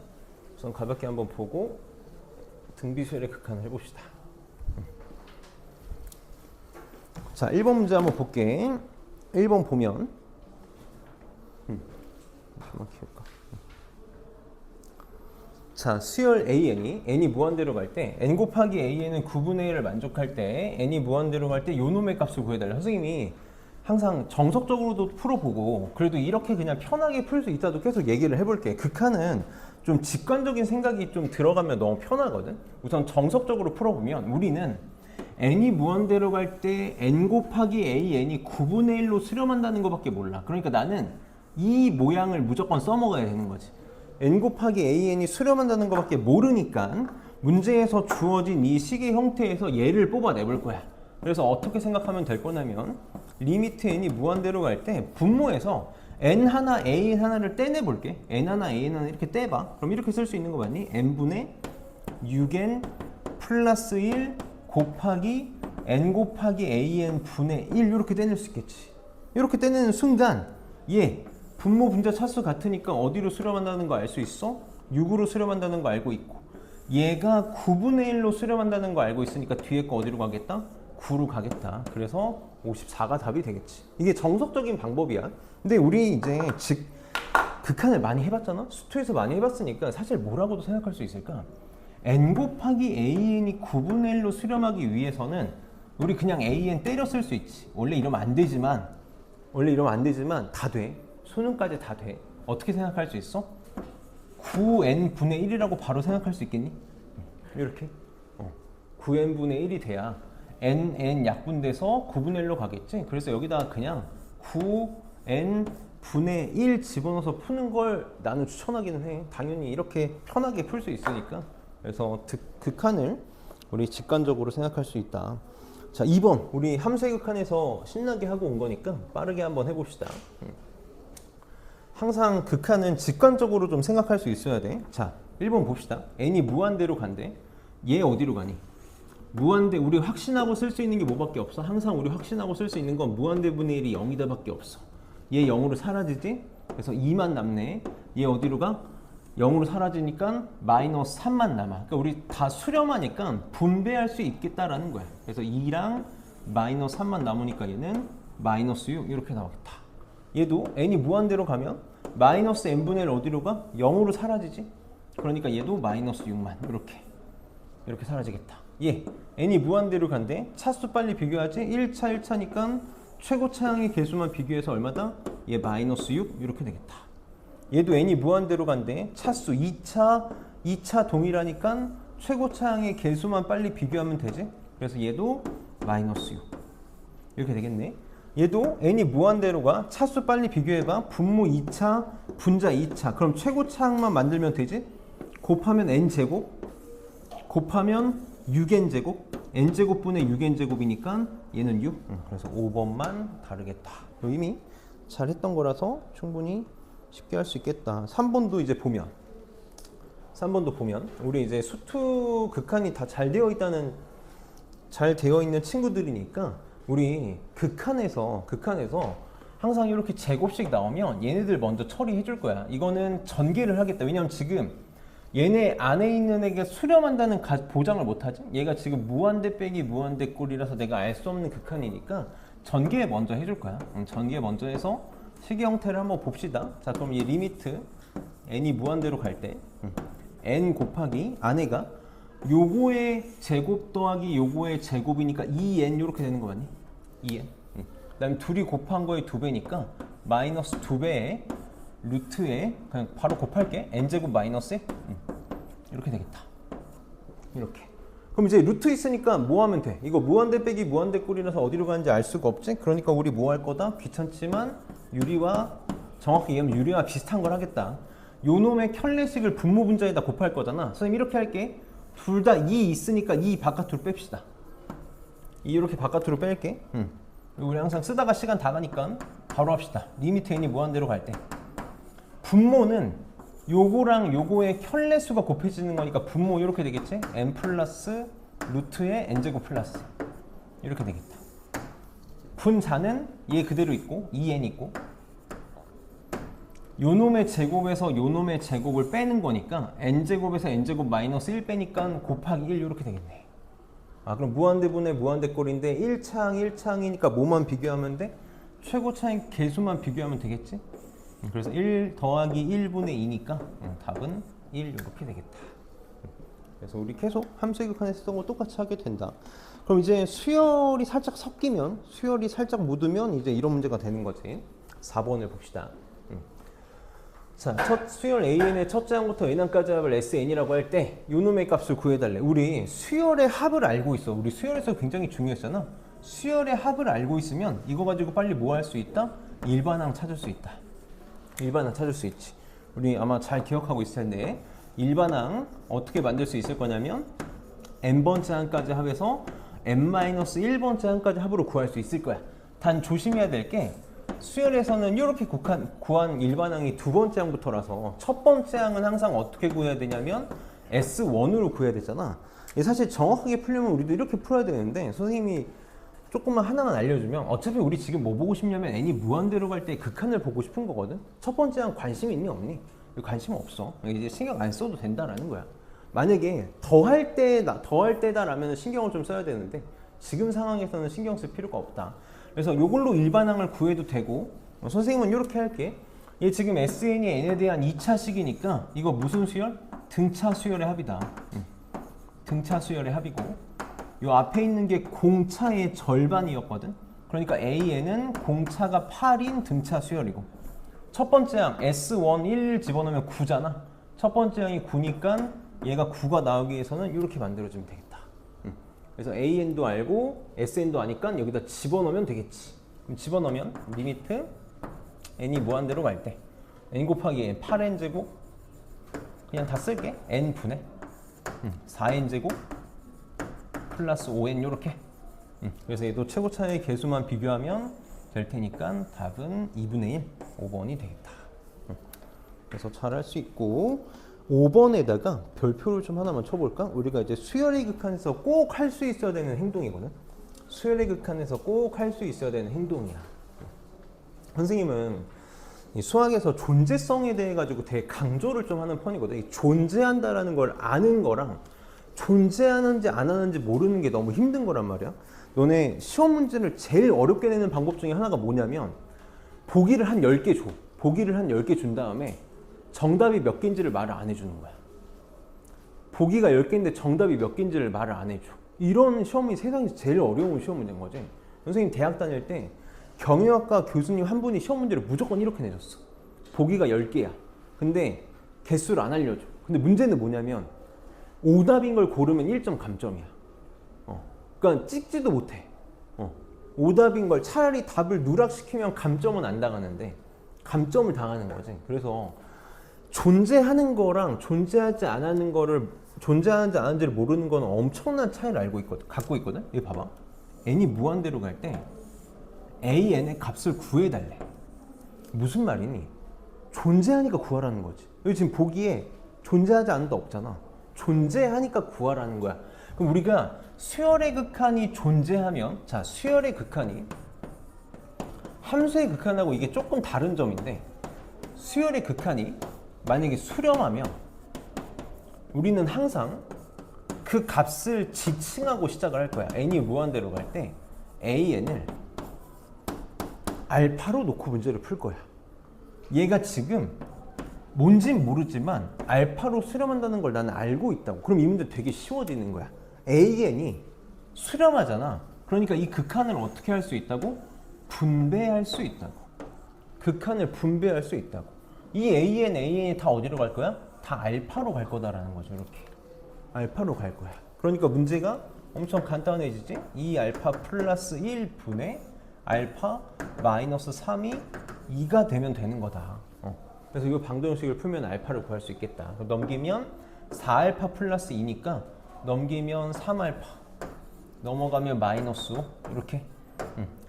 우선 가볍게 한번 보고 등비수열의 극한을 해봅시다. 자, 1번 문제 한번 볼게. 1번 보면 한번 키울까? 자, 수열 n이 무한대로 갈 때 n 곱하기 an은 9분의 1을 만족할 때 n이 무한대로 갈 때 요 놈의 값을 구해달라. 선생님이 항상 정석적으로도 풀어보고 그래도 이렇게 그냥 편하게 풀 수 있다도 계속 얘기를 해볼게. 극한은 좀 직관적인 생각이 좀 들어가면 너무 편하거든. 우선 정석적으로 풀어보면 우리는 n이 무한대로 갈 때 n 곱하기 an이 9분의 1로 수렴한다는 것밖에 몰라. 그러니까 나는 이 모양을 무조건 써먹어야 되는 거지. n 곱하기 an이 수렴한다는 것밖에 모르니까 문제에서 주어진 이 식의 형태에서 얘를 뽑아내볼 거야. 그래서 어떻게 생각하면 될 거냐면 리미트 n이 무한대로 갈 때 분모에서 n 하나 a 하나를 떼내볼게. n 하나 a 하나 이렇게 떼봐. 그럼 이렇게 쓸 수 있는 거 맞니? n분의 6n 플러스 1 곱하기 n 곱하기 an 분의 1 이렇게 떼낼 수 있겠지. 이렇게 떼내는 순간 얘 분모 분자 차수 같으니까 어디로 수렴한다는 거 알 수 있어? 6으로 수렴한다는 거 알고 있고 얘가 9분의 1로 수렴한다는 거 알고 있으니까 뒤에 거 어디로 가겠다? 9로 가겠다. 그래서 54가 답이 되겠지. 이게 정석적인 방법이야. 근데 우리 이제 극한을 많이 해봤잖아? 수투에서 많이 해봤으니까 사실 뭐라고도 생각할 수 있을까? n 곱하기 an이 9분의 1로 수렴하기 위해서는 우리 그냥 an 때려 쓸 수 있지. 원래 이러면 안 되지만 다 돼. 수능까지 다 돼. 어떻게 생각할 수 있어? 9n 분의 1이라고 바로 생각할 수 있겠니? 이렇게 9n 분의 1이 돼야 n 약분돼서 9분의 1로 가겠지. 그래서 여기다가 그냥 9n 분의 1 집어넣어서 푸는 걸 나는 추천하기는 해. 당연히 이렇게 편하게 풀 수 있으니까. 그래서 극한을 우리 직관적으로 생각할 수 있다. 자, 2번 우리 함수의 극한에서 신나게 하고 온 거니까 빠르게 한번 해봅시다. 항상 극한은 직관적으로 좀 생각할 수 있어야 돼. 자, 1번 봅시다. n이 무한대로 간대. 얘 어디로 가니? 무한대, 우리 확신하고 쓸 수 있는 게 뭐밖에 없어? 항상 우리 확신하고 쓸 수 있는 건 무한대 분의 1이 0이다 밖에 없어. 얘 0으로 사라지지? 그래서 2만 남네. 얘 어디로 가? 0으로 사라지니까 마이너스 3만 남아. 그러니까 우리 다 수렴하니까 분배할 수 있겠다라는 거야. 그래서 2랑 마이너스 3만 남으니까 얘는 마이너스 6 이렇게 나오겠다. 얘도 n이 무한대로 가면 마이너스 n분의 1 어디로 가? 0으로 사라지지? 그러니까 얘도 마이너스 6만 이렇게 사라지겠다. 얘 n이 무한대로 간대. 차수 빨리 비교하지? 1차 1차니까 최고차항의 개수만 비교해서 얼마다? 얘 마이너스 6 이렇게 되겠다. 얘도 n이 무한대로 간대. 차수 2차 동일하니까 최고차항의 개수만 빨리 비교하면 되지? 그래서 얘도 마이너스 6 이렇게 되겠네. 얘도 n이 무한대로 가. 차수 빨리 비교해봐. 분모 2차, 분자 2차. 그럼 최고차항만 만들면 되지? 곱하면 n제곱, 곱하면 6n제곱, n제곱분의 6n제곱이니까 얘는 6. 그래서 5번만 다르겠다. 이미 잘했던 거라서 충분히 쉽게 할 수 있겠다. 3번도 이제 보면 3번도 보면 우리 이제 수투 극한이 다 잘 되어 있는 친구들이니까 우리 극한에서 항상 이렇게 제곱식 나오면 얘네들 먼저 처리해 줄 거야. 이거는 전개를 하겠다. 왜냐면 지금 얘네 안에 있는 애가 수렴한다는 보장을 못하지. 얘가 지금 무한대 빼기 무한대 꼴이라서 내가 알 수 없는 극한이니까 전개 먼저 해줄 거야. 전개 먼저 해서 식의 형태를 한번 봅시다. 자, 그럼 이 리미트 n이 무한대로 갈 때 n 곱하기 안에가 요거의 제곱 더하기 요거의 제곱이니까 2n 이렇게 되는 거 맞니? 2n. 그 다음에 둘이 곱한 거의 2배니까 마이너스 2배에 루트에 그냥 바로 곱할게. n제곱 마이너스 이렇게 되겠다. 이렇게. 그럼 이제 루트 있으니까 뭐 하면 돼? 이거 무한대 빼기 무한대 꼴이라서 어디로 가는지 알 수가 없지? 그러니까 우리 뭐 할 거다? 귀찮지만 유리와 정확히 얘기하면 유리와 비슷한 걸 하겠다. 요 놈의 켤레식을 분모 분자에다 곱할 거잖아. 선생님 이렇게 할게. 둘 다 2 있으니까 2 바깥으로 뺍시다. 2 이렇게 바깥으로 뺄게. 우리 항상 쓰다가 시간 다 가니까 바로 합시다. 리미트 n이 무한대로 갈 때 분모는 요거랑 요거의 켤레수가 곱해지는 거니까 분모 이렇게 되겠지? n 플러스 루트의 n제곱 플러스 이렇게 되겠다. 분자는 얘 그대로 있고 2n 있고 요놈의 제곱에서 요놈의 제곱을 빼는 거니까 n제곱에서 n제곱 마이너스 1 빼니까 곱하기 1 이렇게 되겠네. 아, 그럼 무한대분의 무한대꼴인데 1차항이니까 뭐만 비교하면 돼? 최고차항 개수만 비교하면 되겠지? 그래서 1 더하기 1분의 2니까 답은 1 이렇게 되겠다. 그래서 우리 계속 함수의 극한에서 쓰던 거 똑같이 하게 된다. 그럼 이제 수열이 살짝 섞이면, 수열이 살짝 묻으면 이제 이런 문제가 되는 거지. 4번을 봅시다. 자, 첫 수열 AN의 첫째 항부터 n항까지 합을 SN이라고 할 때 요놈의 값을 구해달래. 우리 수열의 합을 알고 있어. 우리 수열에서 굉장히 중요했잖아. 수열의 합을 알고 있으면 이거 가지고 빨리 뭐 할 수 있다? 일반항 찾을 수 있다. 일반항 찾을 수 있지. 우리 아마 잘 기억하고 있을 텐데 일반항 어떻게 만들 수 있을 거냐면 n번째 항까지 합해서 n-1번째 항까지 합으로 구할 수 있을 거야. 단 조심해야 될 게 수열에서는 이렇게 구한 일반항이 두 번째 항부터라서 첫 번째 항은 항상 어떻게 구해야 되냐면 S1으로 구해야 되잖아. 사실 정확하게 풀려면 우리도 이렇게 풀어야 되는데 선생님이 조금만 하나만 알려주면 어차피 우리 지금 뭐 보고 싶냐면 n이 무한대로 갈 때 극한을 보고 싶은 거거든. 첫 번째 항 관심 있니 없니? 관심 없어. 이제 신경 안 써도 된다라는 거야. 만약에 더할 때다라면 신경을 좀 써야 되는데 지금 상황에서는 신경 쓸 필요가 없다. 그래서 이걸로 일반항을 구해도 되고 선생님은 이렇게 할게. 얘 지금 SN이 n에 대한 2차식이니까 이거 무슨 수열? 등차 수열의 합이다. 등차 수열의 합이고 요 앞에 있는 게 공차의 절반이었거든. 그러니까 AN은 공차가 8인 등차 수열이고 첫 번째 항 S1, 1 집어넣으면 9잖아. 첫 번째 항이 9니까 얘가 9가 나오기 위해서는 이렇게 만들어주면 되겠다. 그래서 AN도 알고 SN도 아니까 여기다 집어넣으면 되겠지. 그럼 집어넣으면 리미트 n이 무한대로 갈 때 n 곱하기 n 8n 제곱 그냥 다 쓸게. n 분의 4n 제곱 플러스 5n 요렇게. 그래서 얘도 최고차의 개수만 비교하면 될 테니까 답은 2분의 1 5번이 되겠다. 그래서 잘 할 수 있고 5번에다가 별표를 좀 하나만 쳐볼까? 우리가 이제 수열의 극한에서 꼭 할 수 있어야 되는 행동이거든. 수열의 극한에서 꼭 할 수 있어야 되는 행동이야. 선생님은 이 수학에서 존재성에 대해 가지고 되게 강조를 좀 하는 편이거든. 이 존재한다라는 걸 아는 거랑 존재하는지 안 하는지 모르는 게 너무 힘든 거란 말이야. 너네 시험 문제를 제일 어렵게 내는 방법 중에 하나가 뭐냐면 보기를 한 10개 줘. 보기를 한 10개 준 다음에 정답이 몇 개인지를 말을 안 해주는 거야. 보기가 10개인데 정답이 몇 개인지를 말을 안 해줘. 이런 시험이 세상에서 제일 어려운 시험 문제인 거지. 선생님 대학 다닐 때 경영학과 교수님 한 분이 시험 문제를 무조건 이렇게 내줬어. 보기가 10개야. 근데 개수를 안 알려줘. 근데 문제는 뭐냐면 오답인 걸 고르면 1점 감점이야. 그러니까 찍지도 못해. 오답인 걸 차라리 답을 누락시키면 감점은 안 당하는데 감점을 당하는 거지. 그래서 존재하는 거랑 존재하지 않는 거를 존재하는지 안 하는지를 모르는 거는 엄청난 차이를 갖고 있거든. 이거 봐봐. n이 무한대로 갈 때 AN의 값을 구해달래. 무슨 말이니? 존재하니까 구하라는 거지. 여기 지금 보기에 존재하지 않는다 없잖아. 존재하니까 구하라는 거야. 그럼 우리가 수열의 극한이 존재하면, 자, 수열의 극한이 함수의 극한하고 이게 조금 다른 점인데, 수열의 극한이 만약에 수렴하면 우리는 항상 그 값을 지칭하고 시작을 할 거야. n이 무한대로 갈 때 an을 알파로 놓고 문제를 풀 거야. 얘가 지금 뭔진 모르지만 알파로 수렴한다는 걸 나는 알고 있다고. 그럼 이 문제 되게 쉬워지는 거야. an이 수렴하잖아. 그러니까 이 극한을 어떻게 할 수 있다고? 분배할 수 있다고. 극한을 분배할 수 있다고. 이 an이 다 어디로 갈 거야? 다 알파로 갈 거다라는 거죠. 이렇게 알파로 갈 거야. 그러니까 문제가 엄청 간단해지지? 2알파 플러스 1분의 알파 마이너스 3이 2가 되면 되는 거다. 그래서 이 방정식을 풀면 알파를 구할 수 있겠다. 넘기면 4알파 플러스 2니까 넘기면 3알파 넘어가면 마이너스 5 이렇게.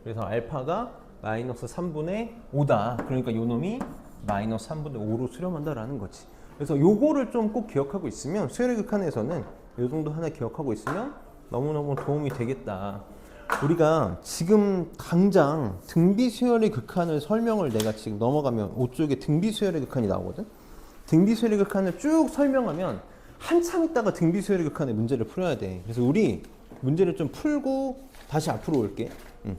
그래서 알파가 마이너스 3분의 5다. 그러니까 요 놈이 마이너스 3분의 5로 수렴한다라는 거지. 그래서 요거를 좀 꼭 기억하고 있으면 수열의 극한에서는 요 정도 하나 기억하고 있으면 너무너무 도움이 되겠다. 우리가 지금 당장 등비수열의 극한을 설명을 내가 지금 넘어가면 5쪽에 등비수열의 극한이 나오거든. 등비수열의 극한을 쭉 설명하면 한참 있다가 등비수열의 극한의 문제를 풀어야 돼. 그래서 우리 문제를 좀 풀고 다시 앞으로 올게.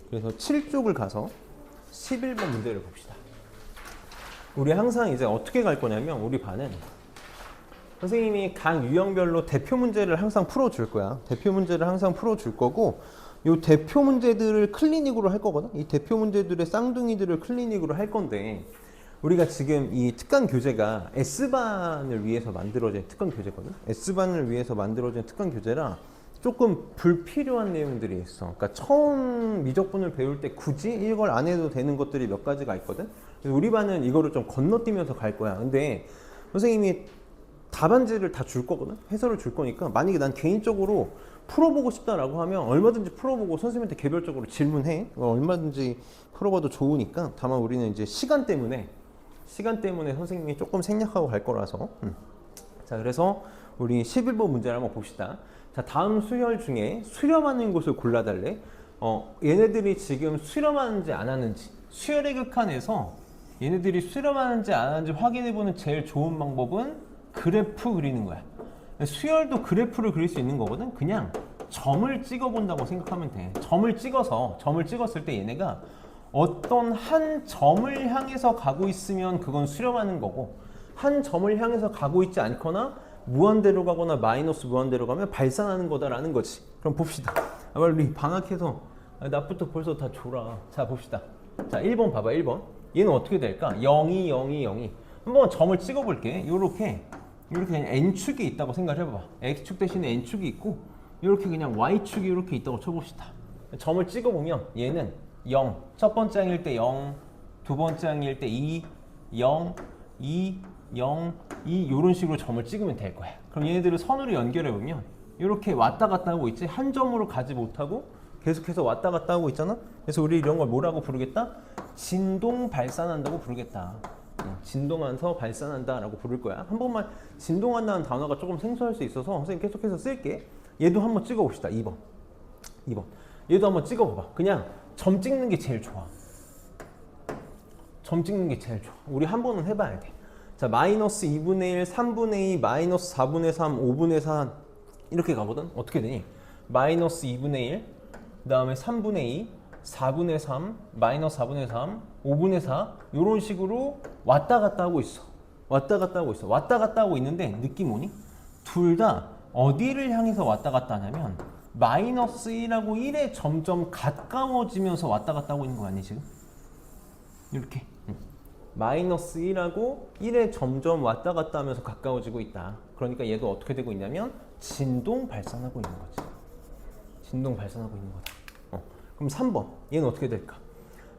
그래서 7쪽을 가서 11번 문제를 봅시다. 우리 항상 이제 어떻게 갈 거냐면 우리 반은 선생님이 각 유형별로 대표 문제를 항상 풀어줄 거야. 대표 문제를 항상 풀어줄 거고 이 대표 문제들을 클리닉으로 할 거거든. 이 대표 문제들의 쌍둥이들을 클리닉으로 할 건데 우리가 지금 이 특강 교재가 S반을 위해서 만들어진 특강 교재거든. S반을 위해서 만들어진 특강 교재라 조금 불필요한 내용들이 있어. 그러니까 처음 미적분을 배울 때 굳이 이걸 안 해도 되는 것들이 몇 가지가 있거든. 그래서 우리 반은 이거를 좀 건너뛰면서 갈 거야. 근데 선생님이 답안지를 다 줄 거거든. 해설을 줄 거니까 만약에 난 개인적으로 풀어보고 싶다라고 하면 얼마든지 풀어보고 선생님한테 개별적으로 질문해. 얼마든지 풀어봐도 좋으니까. 다만 우리는 이제 시간 때문에 선생님이 조금 생략하고 갈 거라서. 자, 그래서 우리 11번 문제를 한번 봅시다. 자, 다음 수열 중에 수렴하는 곳을 골라달래. 얘네들이 지금 수렴하는지 안 하는지, 수열의 극한에서 얘네들이 수렴하는지 안 하는지 확인해보는 제일 좋은 방법은 그래프 그리는 거야. 수열도 그래프를 그릴 수 있는 거거든. 그냥 점을 찍어본다고 생각하면 돼. 점을 찍었을 때 얘네가 어떤 한 점을 향해서 가고 있으면 그건 수렴하는 거고, 한 점을 향해서 가고 있지 않거나 무한대로 가거나 마이너스 무한대로 가면 발산하는 거다라는 거지. 그럼 봅시다. 빨리 방학해서 나부터 벌써 다 졸아. 자, 봅시다. 자, 1번 봐봐. 1번. 얘는 어떻게 될까? 0, 2, 0, 2, 0, 2. 한번 점을 찍어볼게. 요렇게 그냥 N축이 있다고 생각해봐봐. X축 대신에 N축이 있고, 이렇게 그냥 Y축이 이렇게 있다고 쳐봅시다. 점을 찍어보면 얘는 0, 첫 번째 항일 때 0, 두 번째 항일 때 2, 0, 2, 0, 2 이런 식으로 점을 찍으면 될 거야. 그럼 얘네들을 선으로 연결해보면 이렇게 왔다 갔다 하고 있지. 한 점으로 가지 못하고 계속해서 왔다 갔다 하고 있잖아. 그래서 우리 이런 걸 뭐라고 부르겠다? 진동 발산한다고 부르겠다. 진동하면서 발산한다라고 부를 거야. 한 번만 진동한다는 단어가 조금 생소할 수 있어서 선생님 계속해서 쓸게. 얘도 한번 찍어봅시다. 2번. 얘도 한번 찍어봐봐. 그냥 점 찍는 게 제일 좋아. 점 찍는 게 제일 좋아. 우리 한 번은 해봐야 돼. 자, 마이너스 2분의 1, 3분의 2, 마이너스 4분의 3, 5분의 4 이렇게 가거든. 어떻게 되니? 마이너스 2분의 1, 그 다음에 3분의 2, 4분의 3, 마이너스 4분의 3, 5분의 4 이런 식으로 왔다 갔다 하고 있어. 왔다 갔다 하고 있는데 느낌 오니? 둘 다 어디를 향해서 왔다 갔다 하냐면 마이너스 1하고 1에 점점 가까워지면서 왔다 갔다 하고 있는 거 아니야 지금? 이렇게 마이너스 1하고 1에 점점 왔다 갔다 하면서 가까워지고 있다. 그러니까 얘도 어떻게 되고 있냐면 진동 발산하고 있는 거지. 진동 발산하고 있는 거다. 그럼 3번 얘는 어떻게 될까?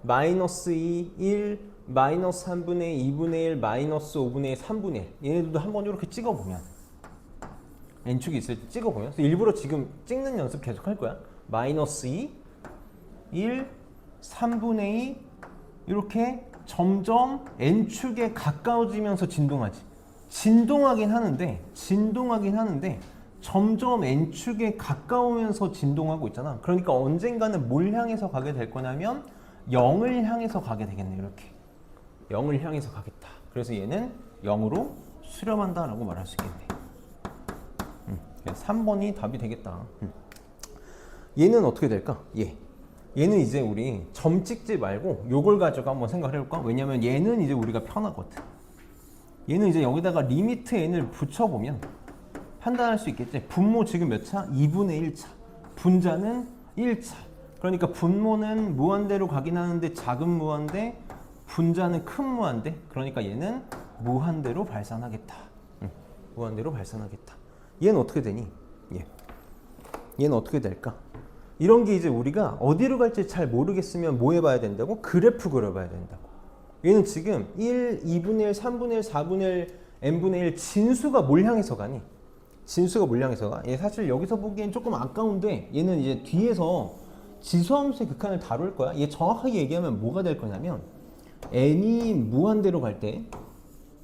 마이너스 2, 1, 마이너스 3분의 2분의 1, 마이너스 5분의 1, 3분의 1 얘네들도 한번 이렇게 찍어보면 N축이 있을 때 찍어보면 그래서 일부러 지금 찍는 연습 계속 할 거야. 마이너스 2, 1, 3분의 2 이렇게 점점 N축에 가까워지면서 진동하지. 진동하긴 하는데 점점 N축에 가까우면서 진동하고 있잖아. 그러니까 언젠가는 뭘 향해서 가게 될 거냐면 0을 향해서 가게 되겠네. 이렇게 0을 향해서 가겠다. 그래서 얘는 0으로 수렴한다 라고 말할 수 있겠네. 3번이 답이 되겠다. 얘는 어떻게 될까? 얘는 이제 우리 점 찍지 말고 요걸 가지고 한번 생각을 해볼까? 왜냐면 얘는 이제 우리가 편하거든. 얘는 이제 여기다가 리미트 n을 붙여보면 판단할 수 있겠지. 분모 지금 몇 차? 2분의 1차. 분자는 1차. 그러니까 분모는 무한대로 가긴 하는데 작은 무한대, 분자는 큰 무한대. 그러니까 얘는 무한대로 발산하겠다. 무한대로 발산하겠다. 얘는 어떻게 되니? 얘는 어떻게 될까? 이런 게 이제 우리가 어디로 갈지 잘 모르겠으면 뭐 해봐야 된다고? 그래프 그려봐야 된다고. 얘는 지금 1, 2분의 1, 3분의 1, 4분의 1, n분의 1 진수가 뭘 향해서 가니? 진수가 뭘 향해서 가? 얘 사실 여기서 보기엔 조금 아까운데 얘는 이제 뒤에서 지수함수의 극한을 다룰 거야. 얘 정확하게 얘기하면 뭐가 될 거냐면 n이 무한대로 갈 때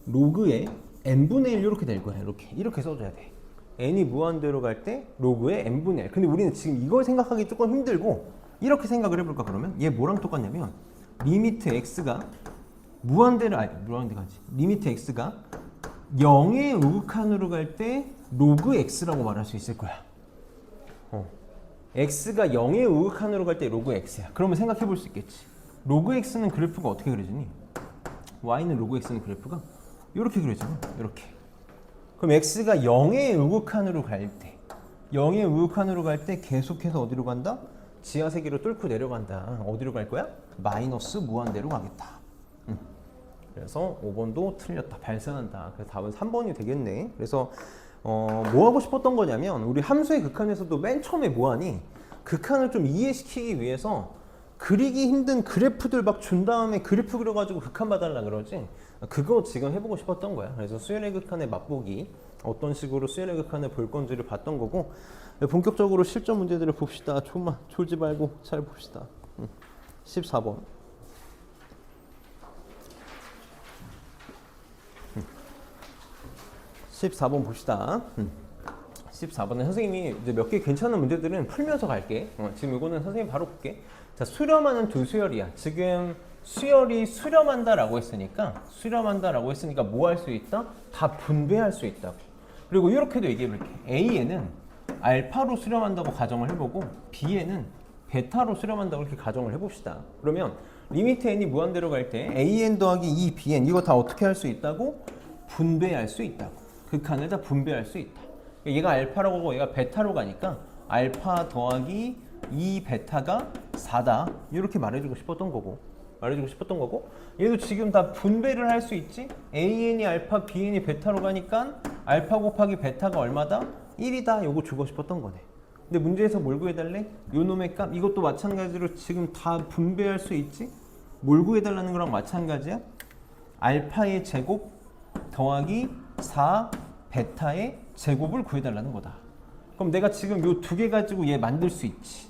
로그의 n분의 1 이렇게 될 거야. 이렇게 써줘야 돼. n이 무한대로 갈 때 로그의 n분의 1. 근데 우리는 지금 이걸 생각하기 조금 힘들고 이렇게 생각을 해볼까 그러면? 얘 뭐랑 똑같냐면 리미트 x가 리미트 x가 0의 우극한으로 갈 때 로그 x라고 말할 수 있을 거야. x가 0의 우극한으로 갈 때 로그 x야. 그러면 생각해 볼 수 있겠지. 로그 x는 그래프가 어떻게 그려지니? y는 로그 x는 그래프가 이렇게 그려지잖아. 이렇게. 그럼 x가 0의 우극한으로 갈 때 계속해서 어디로 간다? 지하 세계로 뚫고 내려간다. 어디로 갈 거야? 마이너스 무한대로 가겠다. 그래서 5번도 틀렸다. 발생한다. 그래서 답은 3번이 되겠네. 그래서 뭐 하고 싶었던 거냐면 우리 함수의 극한에서도 맨 처음에 뭐하니? 극한을 좀 이해시키기 위해서 그리기 힘든 그래프들 막 준 다음에 그래프 그려가지고 극한 봐달라 그러지. 그거 지금 해보고 싶었던 거야. 그래서 수열의 극한의 맛보기 어떤 식으로 수열의 극한을 볼 건지를 봤던 거고, 본격적으로 실전 문제들을 봅시다. 조금만 졸지 말고 잘 봅시다. 14번. 14번 봅시다. 14번은 선생님이 이제 몇 개 괜찮은 문제들은 풀면서 갈게. 지금 이거는 선생님 바로 볼게. 자, 수렴하는 두 수열이야. 지금 수열이 수렴한다라고 했으니까 뭐 할 수 있다? 다 분배할 수 있다고. 그리고 이렇게도 얘기해 볼게. A에는 알파로 수렴한다고 가정을 해보고 B에는 베타로 수렴한다고 이렇게 가정을 해봅시다. 그러면 리미트 n이 무한대로 갈 때 an 더하기 2bn 이거 다 어떻게 할 수 있다고? 분배할 수 있다고. 극한을 다 분배할 수 있다. 얘가 알파라고 하고 얘가 베타로 가니까 알파 더하기 2 베타가 4다. 이렇게 말해주고 싶었던 거고. 얘도 지금 다 분배를 할 수 있지? an이 알파, bn이 베타로 가니까 알파 곱하기 베타가 얼마다? 1이다. 요거 주고 싶었던 거네. 근데 문제에서 뭘 구해달래? 요 놈의 값. 이것도 마찬가지로 지금 다 분배할 수 있지? 뭘 구해달라는 거랑 마찬가지야? 알파의 제곱 더하기 4 베타의 제곱을 구해달라는 거다. 그럼 내가 지금 요 두 개 가지고 얘 만들 수 있지.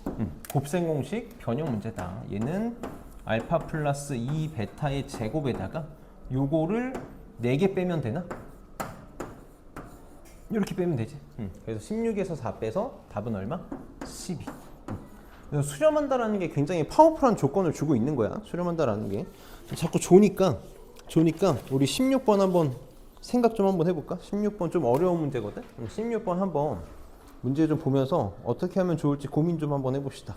곱셈 공식 변형 문제다. 얘는 알파 플러스 2 베타의 제곱에다가 요거를 4개 빼면 되나? 이렇게 빼면 되지. 그래서 16에서 4 빼서 답은 얼마? 12. 그래서 수렴한다라는 게 굉장히 파워풀한 조건을 주고 있는 거야. 수렴한다라는 게. 자꾸 조니까 우리 16번 한번 생각 좀 한번 해볼까? 16번 좀 어려운 문제거든? 16번 한번 문제 좀 보면서 어떻게 하면 좋을지 고민 좀 한번 해봅시다.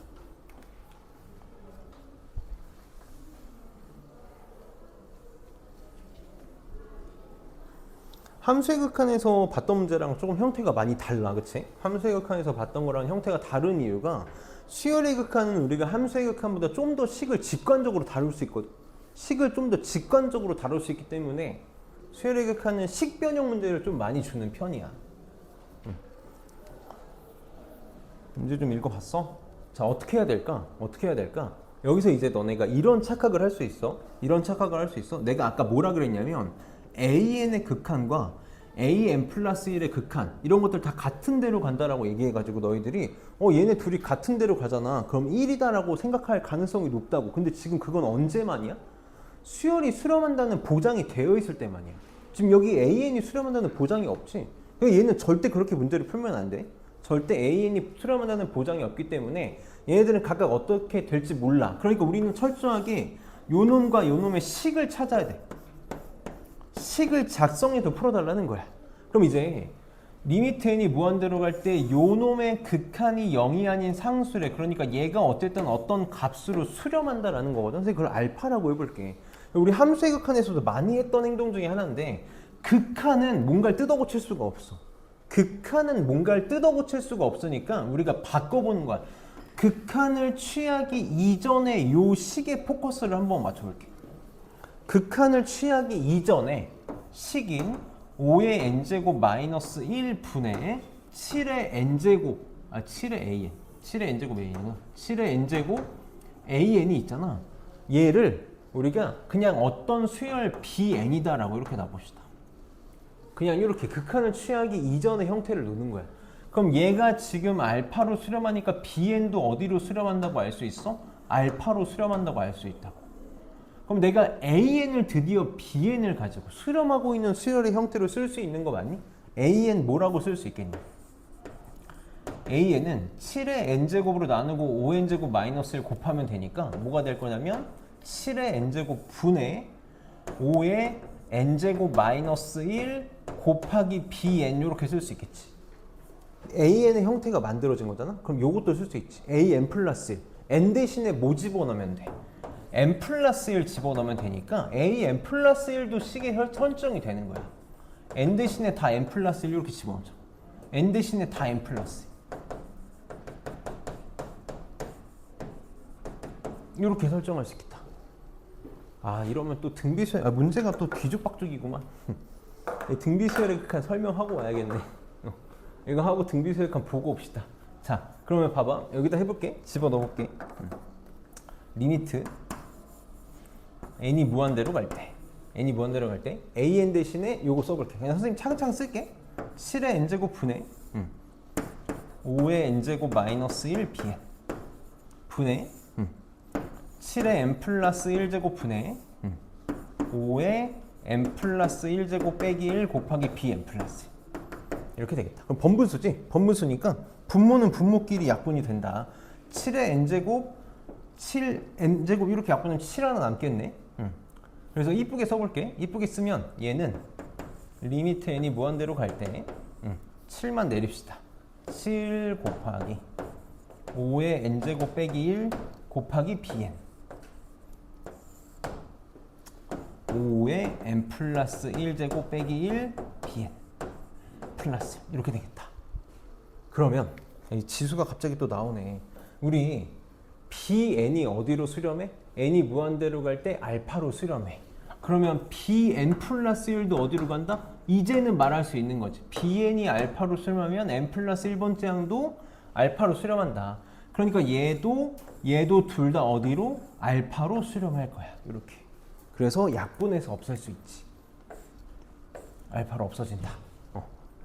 함수의 극한에서 봤던 문제랑 조금 형태가 많이 달라, 그치? 함수의 극한에서 봤던 거랑 형태가 다른 이유가 수열의 극한은 우리가 함수의 극한보다 좀 더 식을 직관적으로 다룰 수 있거든. 식을 좀 더 직관적으로 다룰 수 있기 때문에 수열의 극한은 식 변형 문제를 좀 많이 주는 편이야. 문제 좀 읽어봤어? 자, 어떻게 해야 될까? 여기서 이제 너네가 이런 착각을 할 수 있어. 내가 아까 뭐라 그랬냐면 an의 극한과 an 플러스 1의 극한 이런 것들 다 같은 데로 간다라고 얘기해가지고 너희들이 얘네 둘이 같은 데로 가잖아. 그럼 1이다라고 생각할 가능성이 높다고. 근데 지금 그건 언제만이야? 수열이 수렴한다는 보장이 되어 있을 때만이야. 지금 여기 an이 수렴한다는 보장이 없지. 그러니까 얘는 절대 그렇게 문제를 풀면 안 돼. 절대 an이 수렴한다는 보장이 없기 때문에 얘네들은 각각 어떻게 될지 몰라. 그러니까 우리는 철저하게 요 놈과 요 놈의 식을 찾아야 돼. 식을 작성해서 풀어달라는 거야. 그럼 이제 리미트 n이 무한대로 갈 때 요 놈의 극한이 0이 아닌 상수래. 그러니까 얘가 어쨌든 어떤 값으로 수렴한다라는 거거든. 그래서 그걸 알파라고 해볼게. 우리 함수의 극한에서도 많이 했던 행동 중에 하나인데 극한은 뭔가를 뜯어고칠 수가 없어. 없으니까 우리가 바꿔보는 거야. 극한을 취하기 이전에 요 식의 포커스를 한번 맞춰볼게. 극한을 취하기 이전에 식인 5의 n제곱 마이너스 1분의 7의 n제곱 7의 n제곱 an이구나. 7의 n제곱 an이 있잖아. 얘를 우리가 그냥 어떤 수열 bn이다 라고 이렇게 놔봅시다. 그냥 이렇게 극한을 취하기 이전의 형태를 놓는 거야. 그럼 얘가 지금 알파로 수렴하니까 bn도 어디로 수렴한다고 알 수 있어? 알파로 수렴한다고 알 수 있다고. 그럼 내가 an을 드디어 bn을 가지고 수렴하고 있는 수열의 형태로 쓸 수 있는 거 맞니? an 뭐라고 쓸 수 있겠니? an은 7의 n제곱으로 나누고 5n제곱 마이너스 1 곱하면 되니까 뭐가 될 거냐면 7의 n제곱 분의 5의 n제곱 마이너스 1 곱하기 bn 이렇게 쓸 수 있겠지. an의 형태가 만들어진 거잖아. 그럼 요것도 쓸 수 있지. an 플러스 1 n 대신에 뭐 집어넣으면 돼? n 플러스 1 집어넣으면 되니까 an 플러스 1도 식의 설정이 되는 거야. n 대신에 다 n 플러스 1 이렇게 집어넣자. n 대신에 다 n 플러스 1 이렇게 설정할 수 있겠다. 이러면 또 등비수열 문제가 또 뒤죽박죽이구만. 등비수열의 극한 설명하고 와야겠네. 이거 하고 등비수열 극한 보고 옵시다. 자, 그러면 봐봐. 여기다 해볼게. 집어넣어볼게. 리미트 n이 무한대로 갈 때 an 대신에 요거 써볼게. 그냥 선생님 차근차근 쓸게. 7의 n제곱 분의 5의 n제곱 마이너스 1 bn 분의 7의 n 플러스 1제곱 분의 5의 n 플러스 1제곱 빼기 1 곱하기 bn 플러스 이렇게 되겠다. 그럼 번분수지? 번분수니까 분모는 분모끼리 약분이 된다. 7의 n제곱 7n제곱 이렇게 약분하면 7 하나 남겠네. 그래서 이쁘게 써볼게. 이쁘게 쓰면 얘는 리미트 n이 무한대로 갈 때 7만 내립시다. 7 곱하기 5의 n제곱 빼기 1 곱하기 bn 5의 n 플러스 1제곱 빼기 1 bn 플러스 이렇게 되겠다. 그러면 이 지수가 갑자기 또 나오네. 우리 bn이 어디로 수렴해? n이 무한대로 갈 때 알파로 수렴해. 그러면 bn 플러스 1도 어디로 간다? 이제는 말할 수 있는 거지. bn이 알파로 수렴하면 n 플러스 1번째 항도 알파로 수렴한다. 그러니까 얘도 둘 다 어디로? 알파로 수렴할 거야. 이렇게. 그래서 약분해서 없앨 수 있지. 알파로 없어진다.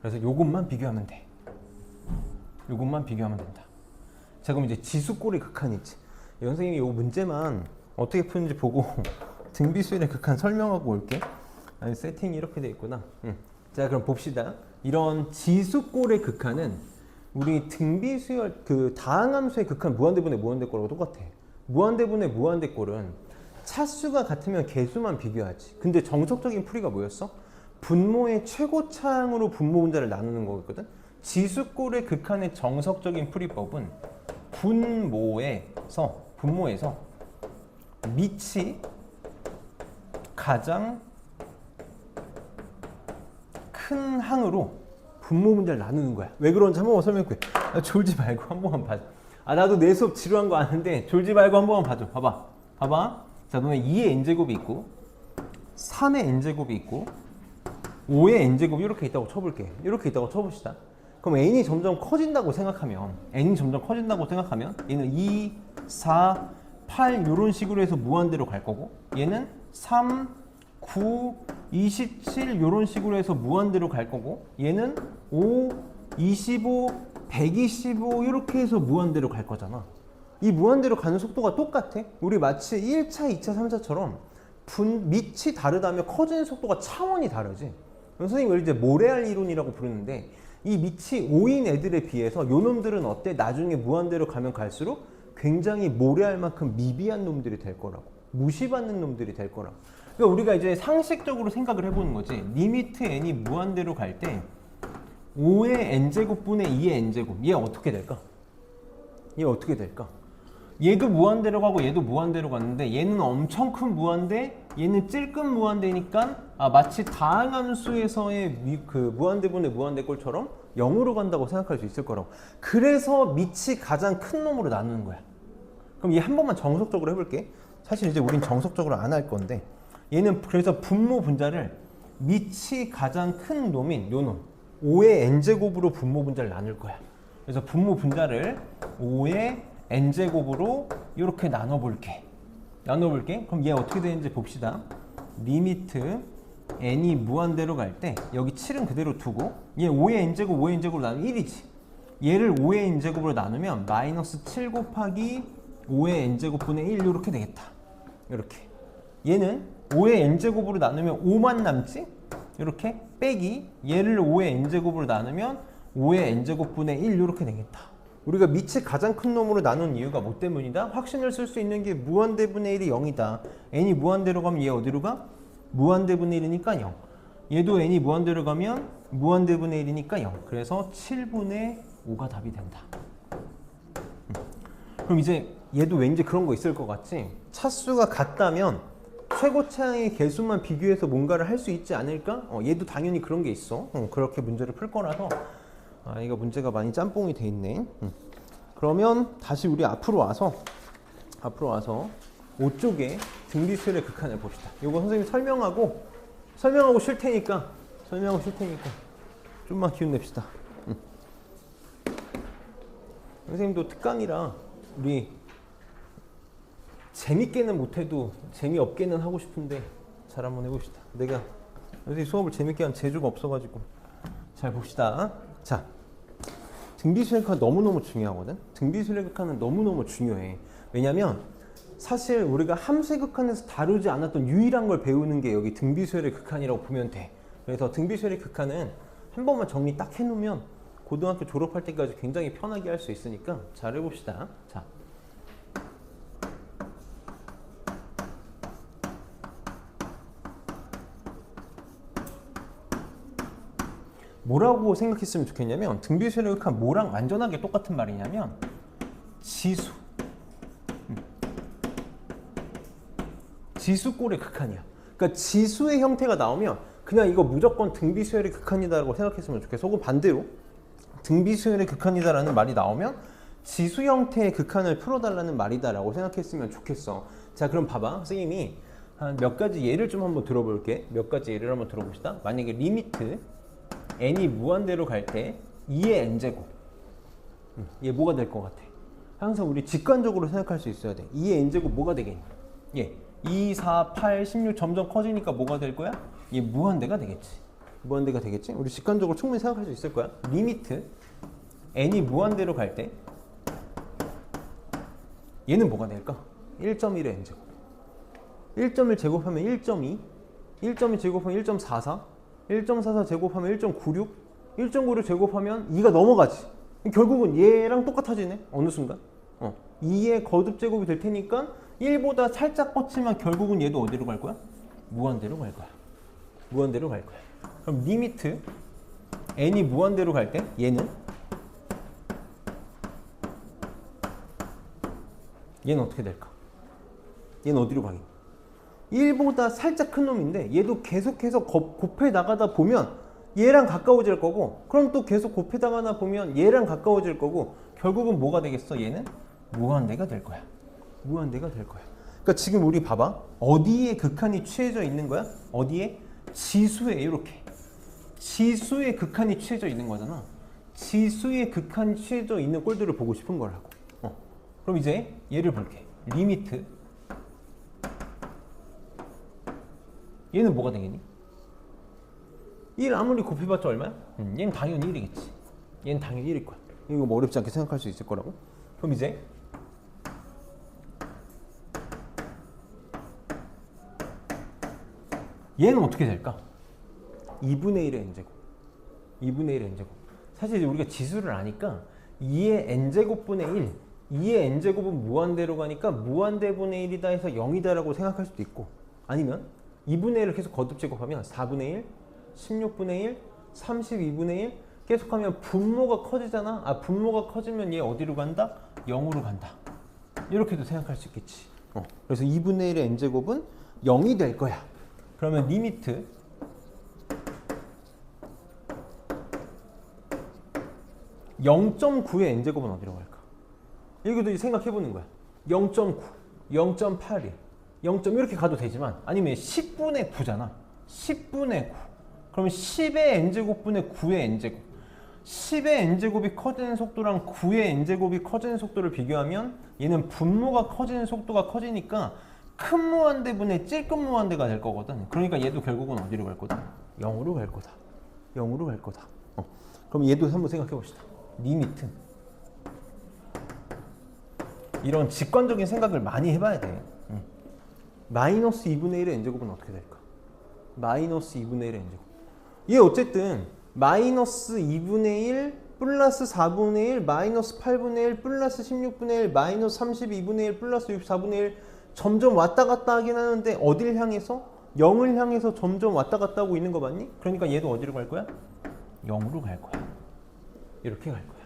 그래서 요것만 비교하면 돼. 요것만 비교하면 된다. 자, 그럼 이제 지수꼴의 극한이지. 선생님이 요 문제만 어떻게 푸는지 보고 등비수열의 극한 설명하고 올게. 세팅이 이렇게 돼 있구나. 자, 그럼 봅시다. 이런 지수꼴의 극한은 우리 등비수열 그 다항함수의 극한 무한대분의 무한대꼴하고 똑같아. 무한대분의 무한대꼴은 차수가 같으면 개수만 비교하지. 근데 정석적인 풀이가 뭐였어? 분모의 최고차항으로 분모 분자를 나누는 거거든. 지수꼴의 극한의 정석적인 풀이법은 분모에서 밑이 가장 큰 항으로 분모 분자를 나누는 거야. 왜 그런지 한 번만 설명해. 졸지 말고 한 번만 봐줘. 나도 내 수업 지루한 거 아는데 졸지 말고 한 번만 봐줘. 봐봐. 자, 너네 2의 n제곱이 있고 3의 n제곱이 있고 5의 n제곱이 이렇게 있다고 쳐볼게. 이렇게 있다고 쳐봅시다. 그럼 n이 점점 커진다고 생각하면 얘는 2, 4, 8 이런 식으로 해서 무한대로 갈 거고, 얘는 3, 9, 27 이런 식으로 해서 무한대로 갈 거고, 얘는 5, 25, 125 이렇게 해서 무한대로 갈 거잖아. 이 무한대로 가는 속도가 똑같아. 우리 마치 1차, 2차, 3차처럼 밑이 다르다면 커지는 속도가 차원이 다르지. 선생님이 이걸 이제 모래알 이론이라고 부르는데, 이 밑이 5인 애들에 비해서 요 놈들은 어때? 나중에 무한대로 가면 갈수록 굉장히 모래알만큼 미비한 놈들이 될 거라고. 무시받는 놈들이 될 거라고. 그러니까 우리가 이제 상식적으로 생각을 해보는 거지. 리미트 n이 무한대로 갈 때 5의 n제곱분의 2의 n제곱. 얘 어떻게 될까? 얘도 무한대로 가고 얘도 무한대로 갔는데, 얘는 엄청 큰 무한대, 얘는 찔끔 무한대니까 마치 다항함수에서의 그 무한대분의 무한대꼴처럼 0으로 간다고 생각할 수 있을 거라고. 그래서 밑이 가장 큰 놈으로 나누는 거야. 그럼 얘 한 번만 정석적으로 해볼게. 사실 이제 우린 정석적으로 안 할 건데, 얘는 그래서 분모 분자를 밑이 가장 큰 놈인 요 놈 5의 n제곱으로 분모 분자를 나눌 거야. 그래서 분모 분자를 5의 n제곱으로 이렇게 나눠볼게. 그럼 얘 어떻게 되는지 봅시다. 리미트 n이 무한대로 갈 때 여기 7은 그대로 두고, 얘 5의 n제곱 5의 n제곱으로 나누면 1이지. 얘를 5의 n제곱으로 나누면 마이너스 7 곱하기 5의 n제곱분의 1 이렇게 되겠다. 이렇게. 얘는 5의 n제곱으로 나누면 5만 남지? 이렇게 빼기 얘를 5의 n제곱으로 나누면 5의 n제곱분의 1 이렇게 되겠다. 우리가 밑이 가장 큰 놈으로 나눈 이유가 뭐 때문이다? 확신을 쓸 수 있는 게 무한대분의 1이 0이다. n이 무한대로 가면 얘 어디로 가? 무한대분의 1이니까 0. 얘도 n이 무한대로 가면 무한대분의 1이니까 0. 그래서 7분의 5가 답이 된다. 그럼 이제 얘도 왠지 그런 거 있을 것 같지? 차수가 같다면 최고차항의 개수만 비교해서 뭔가를 할 수 있지 않을까? 얘도 당연히 그런 게 있어. 그렇게 문제를 풀 거라서. 이거 문제가 많이 짬뽕이 돼 있네. 그러면 다시 우리 앞으로 와서 5쪽에 등비수열의 극한을 봅시다. 이거 선생님 설명하고 쉴 테니까 좀만 기운 냅시다. 선생님도 특강이라 우리 재밌게는 못해도 재미없게는 하고 싶은데 잘 한번 해봅시다. 내가 선생님 수업을 재밌게 한 재주가 없어가지고 잘 봅시다. 자, 등비수열 극한 너무너무 중요하거든. 등비수열 극한은 너무너무 중요해. 왜냐면 사실 우리가 함수의 극한에서 다루지 않았던 유일한 걸 배우는 게 여기 등비수열의 극한이라고 보면 돼. 그래서 등비수열의 극한은 한 번만 정리 딱 해놓으면 고등학교 졸업할 때까지 굉장히 편하게 할 수 있으니까 잘 해봅시다. 자, 뭐라고 생각했으면 좋겠냐면 등비수열의 극한 뭐랑 완전하게 똑같은 말이냐면 지수. 지수꼴의 극한이야. 그러니까 지수의 형태가 나오면 그냥 이거 무조건 등비수열의 극한이다라고 생각했으면 좋겠어. 혹은 반대로 등비수열의 극한이다라는 말이 나오면 지수 형태의 극한을 풀어달라는 말이다라고 생각했으면 좋겠어. 자, 그럼 봐봐. 선생님이 한 몇 가지 예를 좀 한번 들어볼게. 몇 가지 예를 한번 들어봅시다. 만약에 리미트 n이 무한대로 갈 때 2의 n제곱. 얘 뭐가 될 것 같아? 항상 우리 직관적으로 생각할 수 있어야 돼. 2의 n제곱 뭐가 되겠니? 예. 2, 4, 8, 16 점점 커지니까 뭐가 될 거야? 얘 무한대가 되겠지. 무한대가 되겠지? 우리 직관적으로 충분히 생각할 수 있을 거야. 리미트 n이 무한대로 갈 때 얘는 뭐가 될까? 1.1의 n제곱. 1.1 제곱하면 1.2, 1.2 제곱하면 1.44, 1.44 제곱하면 1.96, 1.96 제곱하면 2가 넘어가지. 결국은 얘랑 똑같아지네. 어느 순간 2의 거듭 제곱이 될 테니까 1보다 살짝 뻗치면 결국은 얘도 어디로 갈 거야? 무한대로 갈 거야. 무한대로 갈 거야. 그럼 리미트 n이 무한대로 갈 때 얘는 어떻게 될까? 얘는 어디로 가겠니? 1보다 살짝 큰 놈인데 얘도 계속해서 곱해 나가다 보면 얘랑 가까워질 거고, 그럼 또 계속 곱해 나가다 보면 얘랑 가까워질 거고, 결국은 뭐가 되겠어? 얘는 무한대가 될 거야. 무한대가 될 거야. 그러니까 지금 우리 봐봐. 어디에 극한이 취해져 있는 거야? 어디에? 지수에. 이렇게 지수의 극한이 취해져 있는 거잖아. 지수의 극한이 취해져 있는 꼴들을 보고 싶은 거라고. 그럼 이제 얘를 볼게. 리미트 얘는 뭐가 되겠니? 1 아무리 곱해봤자 얼마야? 얘는 당연히 1이겠지. 얘는 당연히 1일 거야. 이거 뭐 어렵지 않게 생각할 수 있을 거라고. 그럼 이제 얘는 어떻게 될까? 2분의 1의 n제곱. 2분의 1의 n제곱. 사실 이제 우리가 지수를 아니까 2의 n제곱분의 1, 2의 n제곱은 무한대로 가니까 무한대분의 1이다 해서 0이다 라고 생각할 수도 있고, 아니면 2분의 1을 계속 거듭 제곱하면 4분의 1, 16분의 1, 32분의 1 계속하면 분모가 커지잖아. 분모가 커지면 얘 어디로 간다? 0으로 간다. 이렇게도 생각할 수 있겠지. 그래서 2분의 1의 n제곱은 0이 될 거야. 그러면 리미트 (0.9의 n제곱은 어디로 갈까? 이것도 생각해보는 거야. 0.9, 0.81, 0. 이렇게 가도 되지만, 아니면 10분의 9잖아. 10분의 9. 그러면 10의 n제곱분의 9의 n제곱. 10의 n제곱이 커지는 속도랑 9의 n제곱이 커지는 속도를 비교하면 얘는 분모가 커지는 속도가 커지니까 큰 무한대분의 찔끔 무한대가 될 거거든. 그러니까 얘도 결국은 어디로 갈 거다? 0으로 갈 거다. 0으로 갈 거다. 그럼 얘도 한번 생각해 봅시다. 리미트. 이런 직관적인 생각을 많이 해봐야 돼. 마이너스 2분의 1의 n제곱은 어떻게 될까? 마이너스 2분의 1의 n제곱. 얘 어쨌든 마이너스 2분의 1 플러스 4분의 1 마이너스 8분의 1 플러스 16분의 1 마이너스 32분의 1 플러스 64분의 1 점점 왔다 갔다 하긴 하는데 어딜 향해서? 0을 향해서 점점 왔다 갔다 하고 있는 거 맞니? 그러니까 얘도 어디로 갈 거야? 0으로 갈 거야. 이렇게 갈 거야.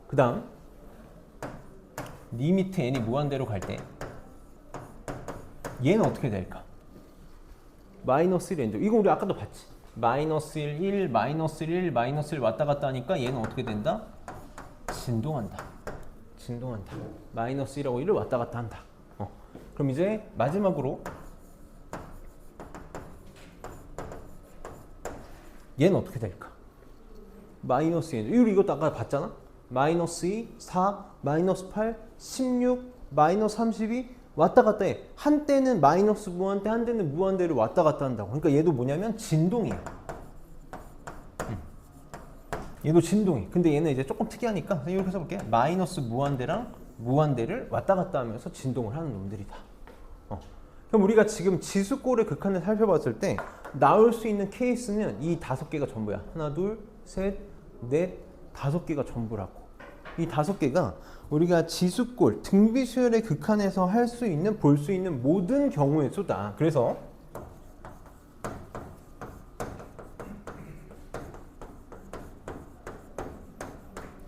그 다음 리미트 n이 무한대로 갈 때 얘는 어떻게 될까? 마이너스 1의 n제곱. 이거 우리 아까도 봤지. 마이너스 1, 1, 마이너스 1, 마이너스 1 왔다 갔다 하니까 얘는 어떻게 된다? 진동한다. 진동한다. 마이너스 1하고 1을 왔다 갔다 한다. 그럼 이제 마지막으로 얘는 어떻게 될까? 마이너스 1. 이것도 아까 봤잖아? 마이너스 2, 4, 마이너스 8, 16, 마이너스 32 왔다 갔다 해. 한때는 마이너스 무한대, 한때는 무한대를 왔다 갔다 한다고. 그러니까 얘도 뭐냐면 진동이야. 얘도 진동이. 근데 얘는 이제 조금 특이하니까 이렇게 써볼게. 마이너스 무한대랑 무한대를 왔다 갔다 하면서 진동을 하는 놈들이다. 그럼 우리가 지금 지수꼴의 극한을 살펴봤을 때 나올 수 있는 케이스는 이 5개가 전부야. 하나, 둘, 셋, 넷, 5개가 전부라고. 이 5개가 우리가 지수꼴, 등비수열의 극한에서 할 수 있는, 볼 수 있는 모든 경우의 수다. 그래서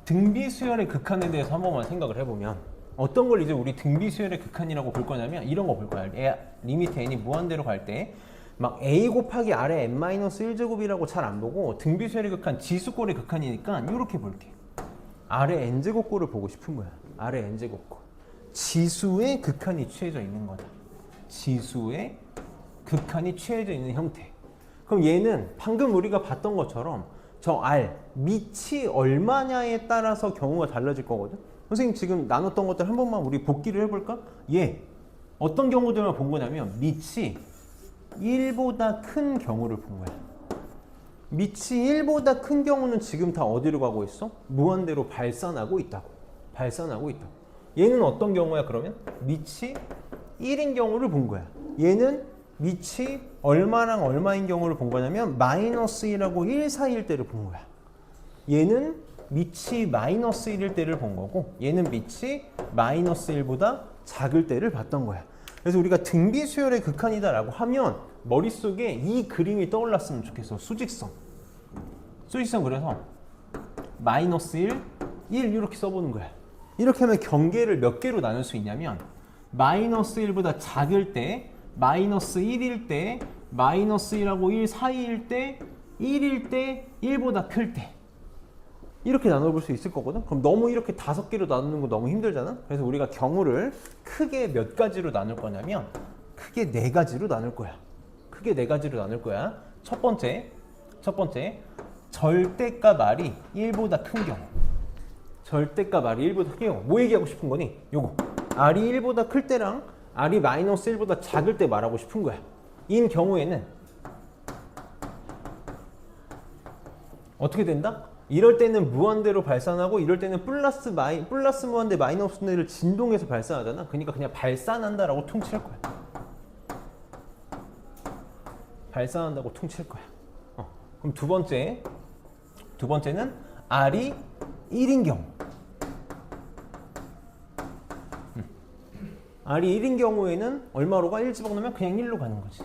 등비수열의 극한에 대해서 한 번만 생각을 해보면 어떤 걸 이제 우리 등비수열의 극한이라고 볼 거냐면 이런 거 볼 거야. 리미트 n이 무한대로 갈 때 막 a 곱하기 r의 n-1제곱이라고 잘 안 보고 등비수열의 극한, 지수꼴의 극한이니까 이렇게 볼게. r의 n제곱꼴을 보고 싶은 거야. r의 n제곱꼴. 지수의 극한이 취해져 있는 거다. 지수의 극한이 취해져 있는 형태. 그럼 얘는 방금 우리가 봤던 것처럼 저 r, 밑이 얼마냐에 따라서 경우가 달라질 거거든. 선생님 지금 나눴던 것들 한 번만 우리 복기를 해볼까? 얘 어떤 경우들만 본 거냐면 밑이 1보다 큰 경우를 본 거야. 밑이 1보다 큰 경우는 지금 다 어디로 가고 있어? 무한대로 발산하고 있다고. 발산하고 있다고. 얘는 어떤 경우야 그러면? 밑이 1인 경우를 본 거야. 얘는 밑이 얼마랑 얼마인 경우를 본 거냐면 마이너스 1하고 1 사이일 때를 본 거야. 얘는 밑이 마이너스 1일 때를 본 거고 얘는 밑이 마이너스 1보다 작을 때를 봤던 거야. 그래서 우리가 등비수열의 극한이다라고 하면 머릿속에 이 그림이 떠올랐으면 좋겠어. 수직선. 수직선 그래서 마이너스 1, 1 이렇게 써보는 거야. 이렇게 하면 경계를 몇 개로 나눌 수 있냐면 마이너스 1보다 작을 때, 마이너스 1일 때, 마이너스 1하고 1 사이일 때, 1일 때, 1보다 클 때 이렇게 나눠볼 수 있을 거거든. 그럼 너무 이렇게 5개로 나누는 거 너무 힘들잖아. 그래서 우리가 경우를 크게 몇 가지로 나눌 거냐면 크게 4가지로 나눌 거야. 크게 4가지로 나눌 거야. 첫 번째 절대값 r이 1보다 큰 경우. 절대값 r이 1보다 큰 경우. 뭐 얘기하고 싶은 거니? 요거 r이 1보다 클 때랑 r이 마이너스 1보다 작을 때 말하고 싶은 거야. 이 경우에는 어떻게 된다? 이럴 때는 무한대로 발산하고 이럴 때는 플러스 무한대 마이너스 무한대를 진동해서 발산하잖아. 그러니까 그냥 발산한다라고 퉁칠 거야. 발산한다고 퉁칠 거야. 그럼 두 번째는 r이 1인 경우. r이 1인 경우에는 얼마로 가? 1 집어넣으면 그냥 1로 가는 거지.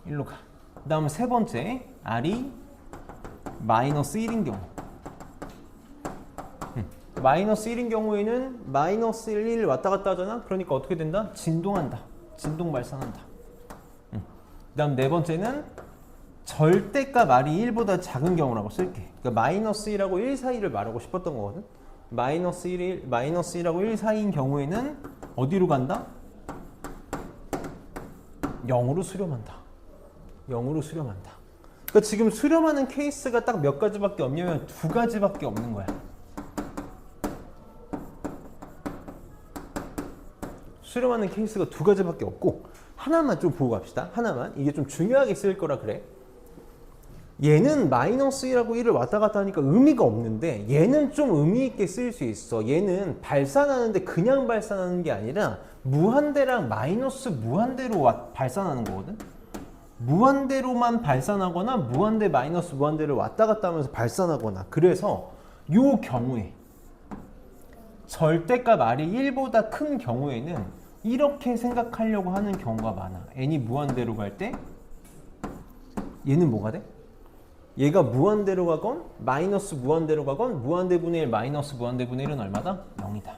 1로 가. 그 다음 세 번째 r이 마이너스 1인 경우. 마이너스 1인 경우에는 마이너스 1 왔다 갔다 하잖아. 그러니까 어떻게 된다? 진동한다. 진동 발산한다. 그 다음 네 번째는 절대값 r이 1보다 작은 경우라고 쓸게. 그러니까 마이너스 1하고 1 사이를 말하고 싶었던 거거든. 마이너스 1하고 1 사이인 경우에는 어디로 간다? 0으로 수렴한다. 0으로 수렴한다. 그러니까 지금 수렴하는 케이스가 딱 몇 가지밖에 없냐면 2가지밖에 없는 거야. 수렴하는 케이스가 2가지밖에 없고 하나만 좀 보고 갑시다. 하나만. 이게 좀 중요하게 쓰일 거라 그래. 얘는 마이너스 1하고 1을 왔다 갔다 하니까 의미가 없는데 얘는 좀 의미 있게 쓰일 수 있어. 얘는 발산하는데 그냥 발산하는 게 아니라 무한대랑 마이너스 무한대로 발산하는 거거든. 무한대로만 발산하거나 무한대 마이너스 무한대를 왔다 갔다 하면서 발산하거나. 그래서 요 경우에 절대값 r이 1보다 큰 경우에는 이렇게 생각하려고 하는 경우가 많아. n이 무한대로 갈 때 얘는 뭐가 돼? 얘가 무한대로 가건 마이너스 무한대로 가건 무한대분의 1 마이너스 무한대분의 1은 얼마다? 0이다.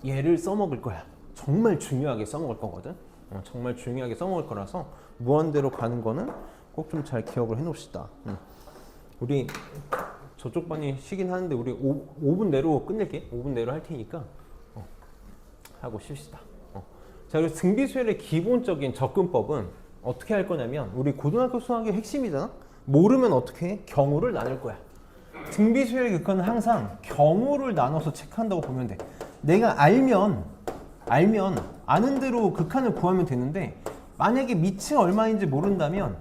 얘를 써먹을 거야. 정말 중요하게 써먹을 거거든. 정말 중요하게 써먹을 거라서 무한대로 가는 거는 꼭 좀 잘 기억을 해놓읍시다. 우리 저쪽 반이 쉬긴 하는데 우리 5분 내로 끝낼게. 5분 내로 할 테니까 하고 쉽시다. 자, 그래서 등비수열의 기본적인 접근법은 어떻게 할 거냐면 우리 고등학교 수학의 핵심이잖아. 모르면 어떻게 해? 경우를 나눌 거야. 등비수열의 극한은 항상 경우를 나눠서 체크한다고 보면 돼. 내가 알면 아는 대로 극한을 구하면 되는데 만약에 미치 얼마인지 모른다면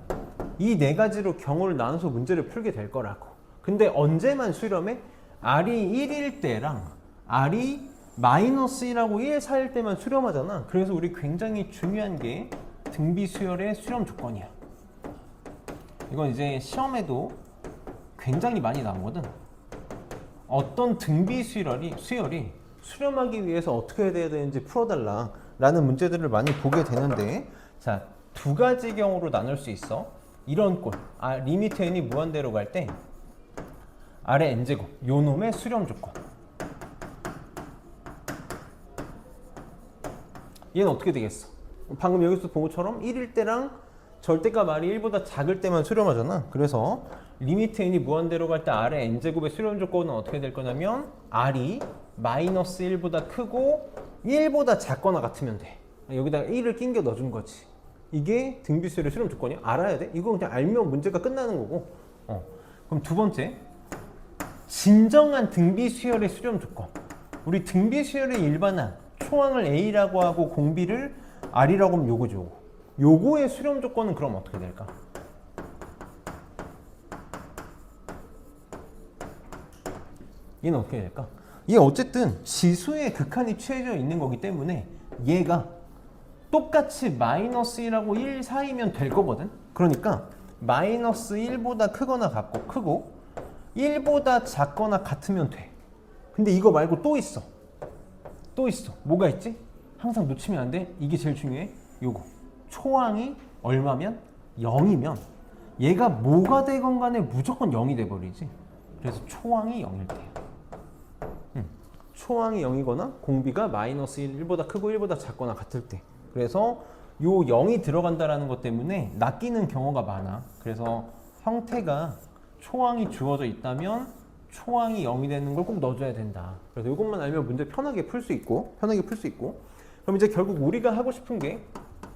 이 네 가지로 경우를 나눠서 문제를 풀게 될 거라고. 근데 언제만 수렴해? R이 1일 때랑 R이 마이너스 1하고 1 사이일 때만 수렴하잖아. 그래서 우리 굉장히 중요한 게 등비수열의 수렴 조건이야. 이건 이제 시험에도 굉장히 많이 나오거든. 어떤 등비수열이 수렴하기 위해서 어떻게 해야 되는지 풀어달라 라는 문제들을 많이 보게 되는데, 자, 두 가지 경우로 나눌 수 있어. 이런 꼴, 리미트 n이 무한대로 갈 때 아래 n제곱, 요 놈의 수렴 조건. 얘는 어떻게 되겠어? 방금 여기서 본 것처럼 1일 때랑 절대값 R이 1보다 작을 때만 수렴하잖아. 그래서 리미트 n이 무한대로 갈 때 아래 n제곱의 수렴 조건은 어떻게 될 거냐면 R이 마이너스 1보다 크고 1보다 작거나 같으면 돼. 여기다가 1을 낑겨 넣어준 거지. 이게 등비수열의 수렴 조건이야. 알아야 돼. 이거 그냥 알면 문제가 끝나는 거고. 그럼 두 번째, 진정한 등비수열의 수렴 조건. 우리 등비수열의 일반항 초항을 A라고 하고 공비를 R이라고 하면 요거죠. 요거의 수렴 조건은 그럼 어떻게 될까? 얘는 어떻게 될까? 얘 어쨌든 지수의 극한이 취해져 있는 거기 때문에 얘가 똑같이 마이너스 1하고 1 사이면 될 거거든? 그러니까 마이너스 1보다 크거나 같고 크고 1보다 작거나 같으면 돼. 근데 이거 말고 또 있어. 뭐가 있지? 항상 놓치면 안 돼. 이게 제일 중요해. 요거. 초항이 얼마면? 0이면 얘가 뭐가 되건 간에 무조건 0이 돼버리지. 그래서 초항이 0일 때야. 초항이 0이거나 공비가 마이너스 1보다 크고 1보다 작거나 같을 때. 그래서 요 0이 들어간다라는 것 때문에 낚이는 경우가 많아. 그래서 형태가 초항이 주어져 있다면 초항이 0이 되는 걸 꼭 넣어줘야 된다. 그래서 이것만 알면 문제 편하게 풀 수 있고. 그럼 이제 결국 우리가 하고 싶은 게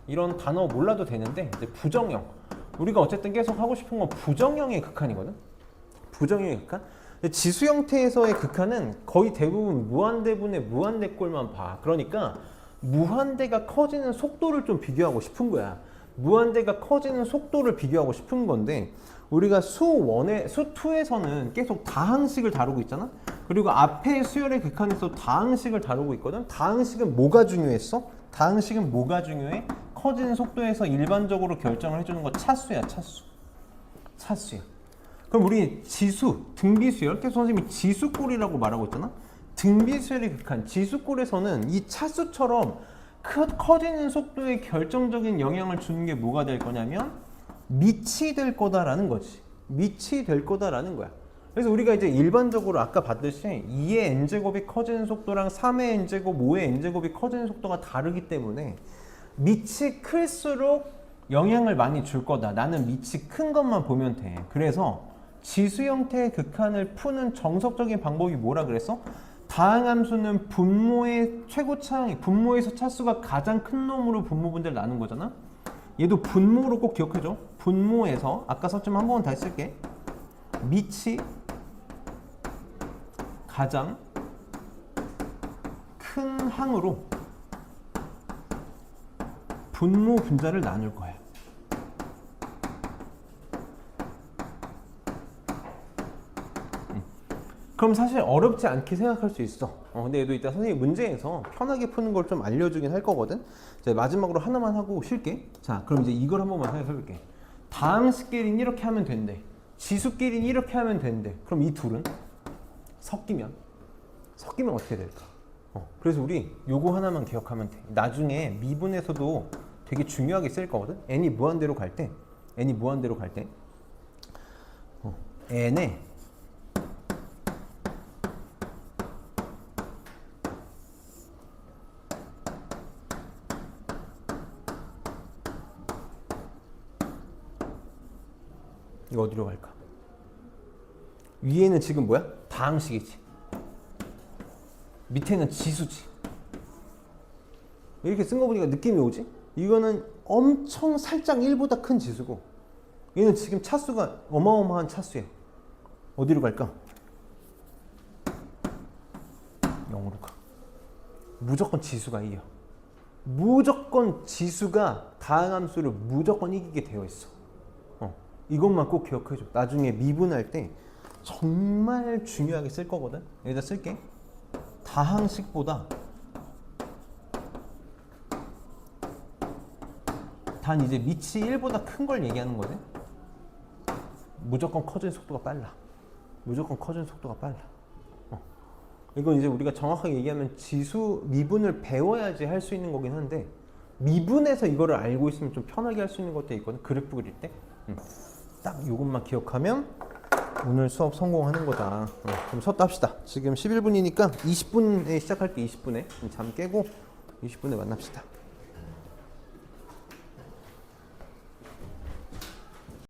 이런 단어 몰라도 되는데 이제 부정형. 우리가 어쨌든 계속 하고 싶은 건 부정형의 극한이거든. 부정형의 극한. 지수 형태에서의 극한은 거의 대부분 무한대분의 무한대꼴만 봐. 그러니까 무한대가 커지는 속도를 좀 비교하고 싶은 거야. 무한대가 커지는 속도를 비교하고 싶은 건데 우리가 수2에서는 계속 다항식을 다루고 있잖아. 그리고 앞에 수열의 극한에서 다항식을 다루고 있거든. 다항식은 뭐가 중요해? 커지는 속도에서 일반적으로 결정을 해주는 거 차수야. 그럼 우리 지수, 등비수열, 계속 선생님이 지수꼴이라고 말하고 있잖아. 등비수열의 극한, 지수꼴에서는 이 차수처럼 커지는 속도에 결정적인 영향을 주는 게 뭐가 될 거냐면 밑이 될 거다라는 거지. 밑이 될 거다라는 거야. 그래서 우리가 이제 일반적으로 아까 봤듯이 2의 n제곱이 커지는 속도랑 3의 n제곱, 5의 n제곱이 커지는 속도가 다르기 때문에 밑이 클수록 영향을 많이 줄 거다. 나는 밑이 큰 것만 보면 돼. 그래서 지수 형태의 극한을 푸는 정석적인 방법이 뭐라 그랬어? 다항함수는 분모의 최고 차항이, 분모에서 차수가 가장 큰 놈으로 분모분대를 나눈 거잖아. 얘도 분모로 꼭 기억해줘. 분모에서 아까 썼지만 한 번 다시 쓸게. 밑이 가장 큰 항으로 분모 분자를 나눌 거야. 그럼 사실 어렵지 않게 생각할 수 있어. 근데 얘도 이따 선생님 문제에서 편하게 푸는 걸 좀 알려주긴 할 거거든. 이제 마지막으로 하나만 하고 쉴게. 자, 그럼 이제 이걸 한 번만 생각해볼게. 다항식끼리는 이렇게 하면 된대. 지수끼리는 이렇게 하면 된대. 그럼 이 둘은 섞이면 어떻게 될까? 그래서 우리 요거 하나만 기억하면 돼. 나중에 미분에서도 되게 중요하게 쓸 거거든. n이 무한대로 갈 때 n에 이거 어디로 갈까? 위에는 지금 뭐야? 다항식이지. 밑에는 지수지. 이렇게 쓴 거 보니까 느낌이 오지? 이거는 엄청 살짝 1보다 큰 지수고 얘는 지금 차수가 어마어마한 차수야. 어디로 갈까? 0으로 가. 무조건 지수가 이겨. 무조건 지수가 다항함수를 무조건 이기게 되어 있어. 이것만 꼭 기억해줘. 나중에 미분할 때 정말 중요하게 쓸 거거든. 여기다 쓸게. 다항식보다 단 이제 밑이 1보다 큰 걸 얘기하는 거지. 무조건 커지는 속도가 빨라. 무조건 커지는 속도가 빨라. 이건 이제 우리가 정확하게 얘기하면 지수 미분을 배워야지 할 수 있는 거긴 한데 미분에서 이거를 알고 있으면 좀 편하게 할 수 있는 것도 있거든. 그래프 그릴 때. 딱 이것만 기억하면 오늘 수업 성공하는 거다. 그럼 수업 합시다. 지금 11분이니까 20분에 시작할게. 20분에 잠 깨고 20분에 만납시다.